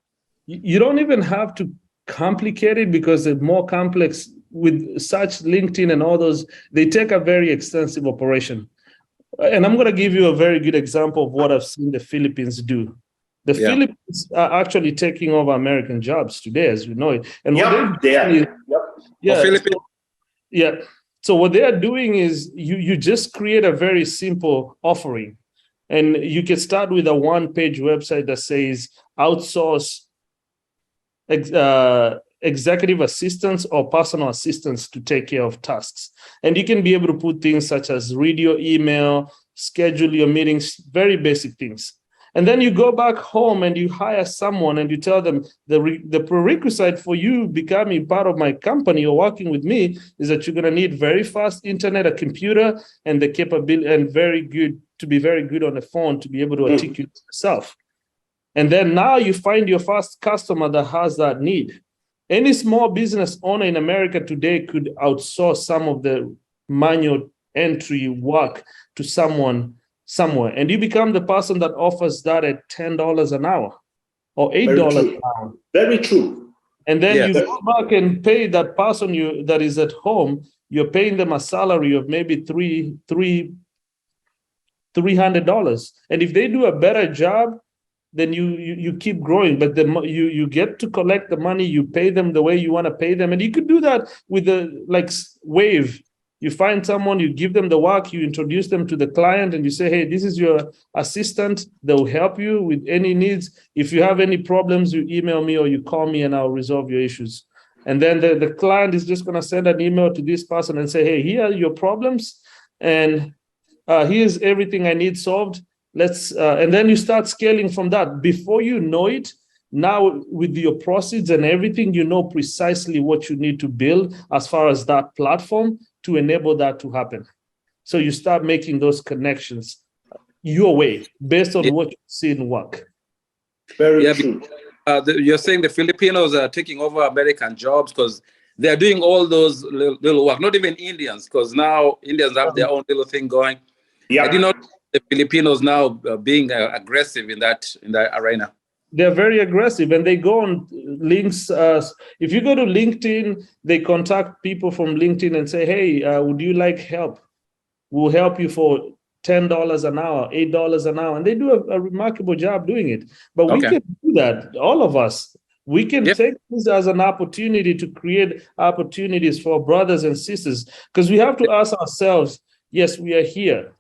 You don't even have to complicate it because it's more complex with such LinkedIn and all those. They take a very extensive operation. And I'm going to give you a very good example of what I've seen the Philippines do. The Philippines are actually taking over American jobs today, as we know it. And So what they are doing is you just create a very simple offering. And you can start with a one-page website that says outsource executive assistants or personal assistants to take care of tasks. And you can be able to put things such as read your email, schedule your meetings, very basic things. And then you go back home and you hire someone and you tell them the prerequisite for you becoming part of my company or working with me is that you're going to need very fast internet, a computer, and the capability and to be very good on the phone to be able to articulate yourself. And then now you find your first customer that has that need. Any small business owner in America today could outsource some of the manual entry work to someone somewhere, and you become the person that offers that at $10 an hour or $8 an hour. Very true. And then you go back and pay that person that is at home. You're paying them a salary of maybe $300. And if they do a better job, then you keep growing. But you get to collect the money. You pay them the way you want to pay them, and you could do that with Wave. You find someone, you give them the work, you introduce them to the client, and you say, hey, this is your assistant. They'll help you with any needs. If you have any problems, you email me or you call me and I'll resolve your issues. And then the client is just going to send an email to this person and say, hey, here are your problems, and here's everything I need solved. And then you start scaling from that. Before you know it, now with your proceeds and everything, you know precisely what you need to build as far as that platform to enable that to happen. So you start making those connections your way based on what you see in work. Very true. You're saying the Filipinos are taking over American jobs because they're doing all those little work, not even Indians, because now Indians have their own little thing going. I did not the Filipinos now being aggressive in that arena. They're very aggressive, and they go on links. If you go to LinkedIn, they contact people from LinkedIn and say, hey, would you like help? We'll help you for $10 an hour, $8 an hour. And they do a remarkable job doing it. But we can do that, all of us. We can take this as an opportunity to create opportunities for brothers and sisters, because we have to ask ourselves, yes, we are here.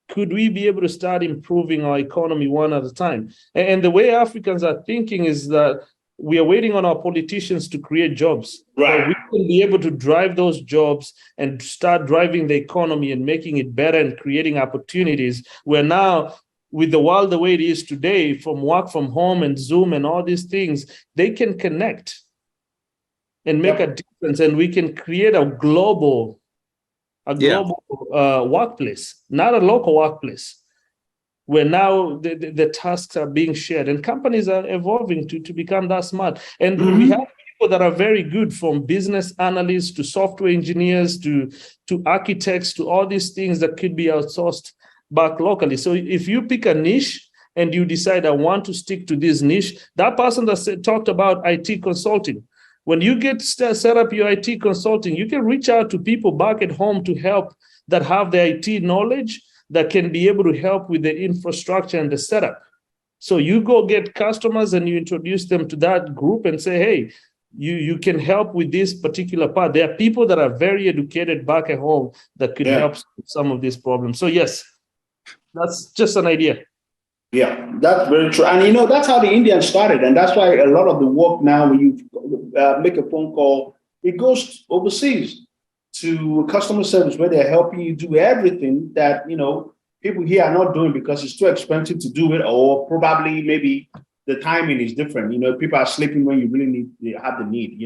Could we be able to start improving our economy one at a time? And the way Africans are thinking is that we are waiting on our politicians to create jobs. Right. But we can be able to drive those jobs and start driving the economy and making it better and creating opportunities where now, with the world the way it is today, from work from home and Zoom and all these things, they can connect and make a difference. And we can create a global workplace, not a local workplace, where now the tasks are being shared and companies are evolving to become that smart. And we have people that are very good, from business analysts to software engineers to architects to all these things that could be outsourced back locally. So if you pick a niche and you decide, I want to stick to this niche, that person that talked about IT consulting, when you get set up your IT consulting, you can reach out to people back at home to help that have the IT knowledge that can be able to help with the infrastructure and the setup. So you go get customers and you introduce them to that group and say, hey, you can help with this particular part. There are people that are very educated back at home that could help with some of these problems. So yes, that's just an idea. Yeah, that's very true. And that's how the Indians started. And that's why a lot of the work now, when you make a phone call, it goes overseas to customer service where they're helping you do everything that, people here are not doing because it's too expensive to do it, or probably maybe the timing is different. People are sleeping when you really have the need,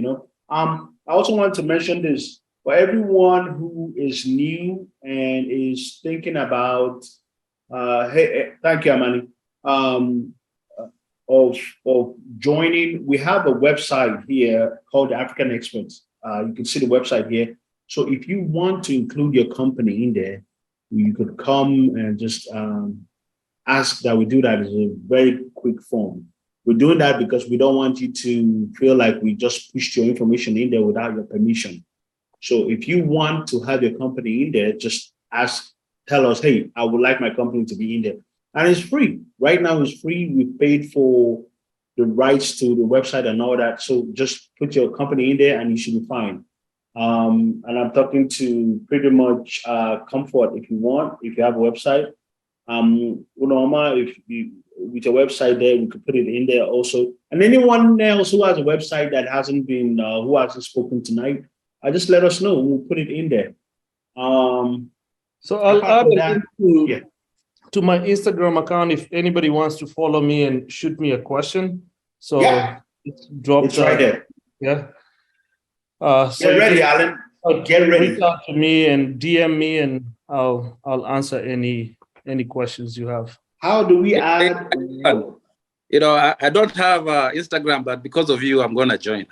I also want to mention this for everyone who is new and is thinking about, hey, thank you, Amani. Of joining, we have a website here called the African Experts. You can see the website here. So if you want to include your company in there, you could come and just ask that we do that. It's a very quick form. We're doing that because we don't want you to feel like we just pushed your information in there without your permission. So if you want to have your company in there, just tell us, hey, I would like my company to be in there. And it's free. Right now it's free. We paid for the rights to the website and all that. So just put your company in there and you should be fine. And I'm talking to pretty much Comfort if you want, if you have a website. Unoma, if you with your website there, we could put it in there also. And anyone else who has a website that hasn't been, who hasn't spoken tonight, just let us know. We'll put it in there. So I'll add a that, link to my Instagram account if anybody wants to follow me and shoot me a question. So drop it's right there. Yeah. So get ready, Allan. Get ready. Reach out to me and DM me, and I'll answer any questions you have. How do we add? You know, I don't have Instagram, but because of you, I'm gonna join.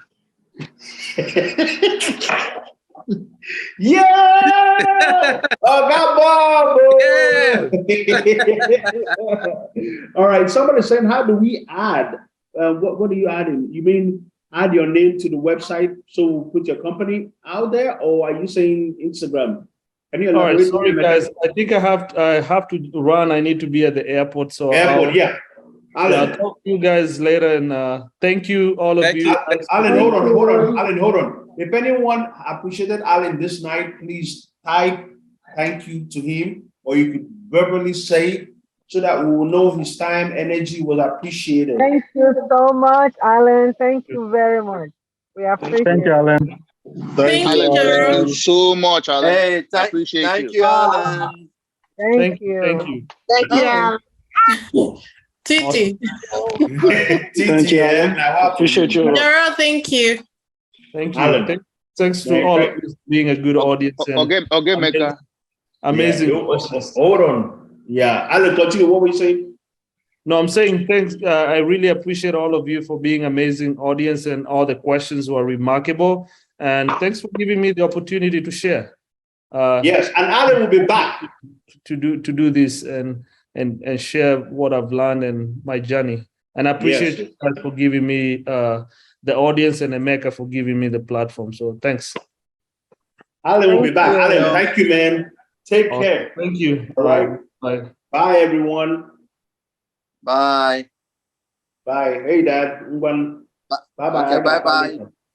Yeah! All right. Somebody saying, how do we add? What are you adding? You mean add your name to the website, so we'll put your company out there, or are you saying Instagram? Can you elaborate? All right, sorry guys. I think I have to run. I need to be at the airport. So I'll talk to you guys later, and thank you all of you. Allan, hold on. Allan, hold on. If anyone appreciated Allan this night, please type thank you to him, or you could verbally say it so that we will know his time, energy was appreciated. Thank you so much, Allan. Thank you very much. We appreciate it. Thank you, Allan. Thank you, Thank you so much, Allan. Hey, appreciate you, Allan. Thank you. Thank you. Thank you, Allan. Titi. Thank you, Allan. Appreciate you. Njoroge, thank you. Thank you. Allan. Thanks to all of you being a good audience. Okay, Mecca. Amazing questions. Hold on. Yeah, Allan, continue. What were you saying? No, I'm saying thanks. I really appreciate all of you for being amazing audience, and all the questions were remarkable. And thanks for giving me the opportunity to share. Yes, and Allan will be back to do this and share what I've learned and my journey. And I appreciate you guys for giving me the audience, and Emeka for giving me the platform. So thanks. Allan will be back. Allan, thank you, man. Take care. Thank you. All right. Bye. Bye, everyone. Bye. Bye. Hey, Dad. Bye-bye. Okay, bye-bye.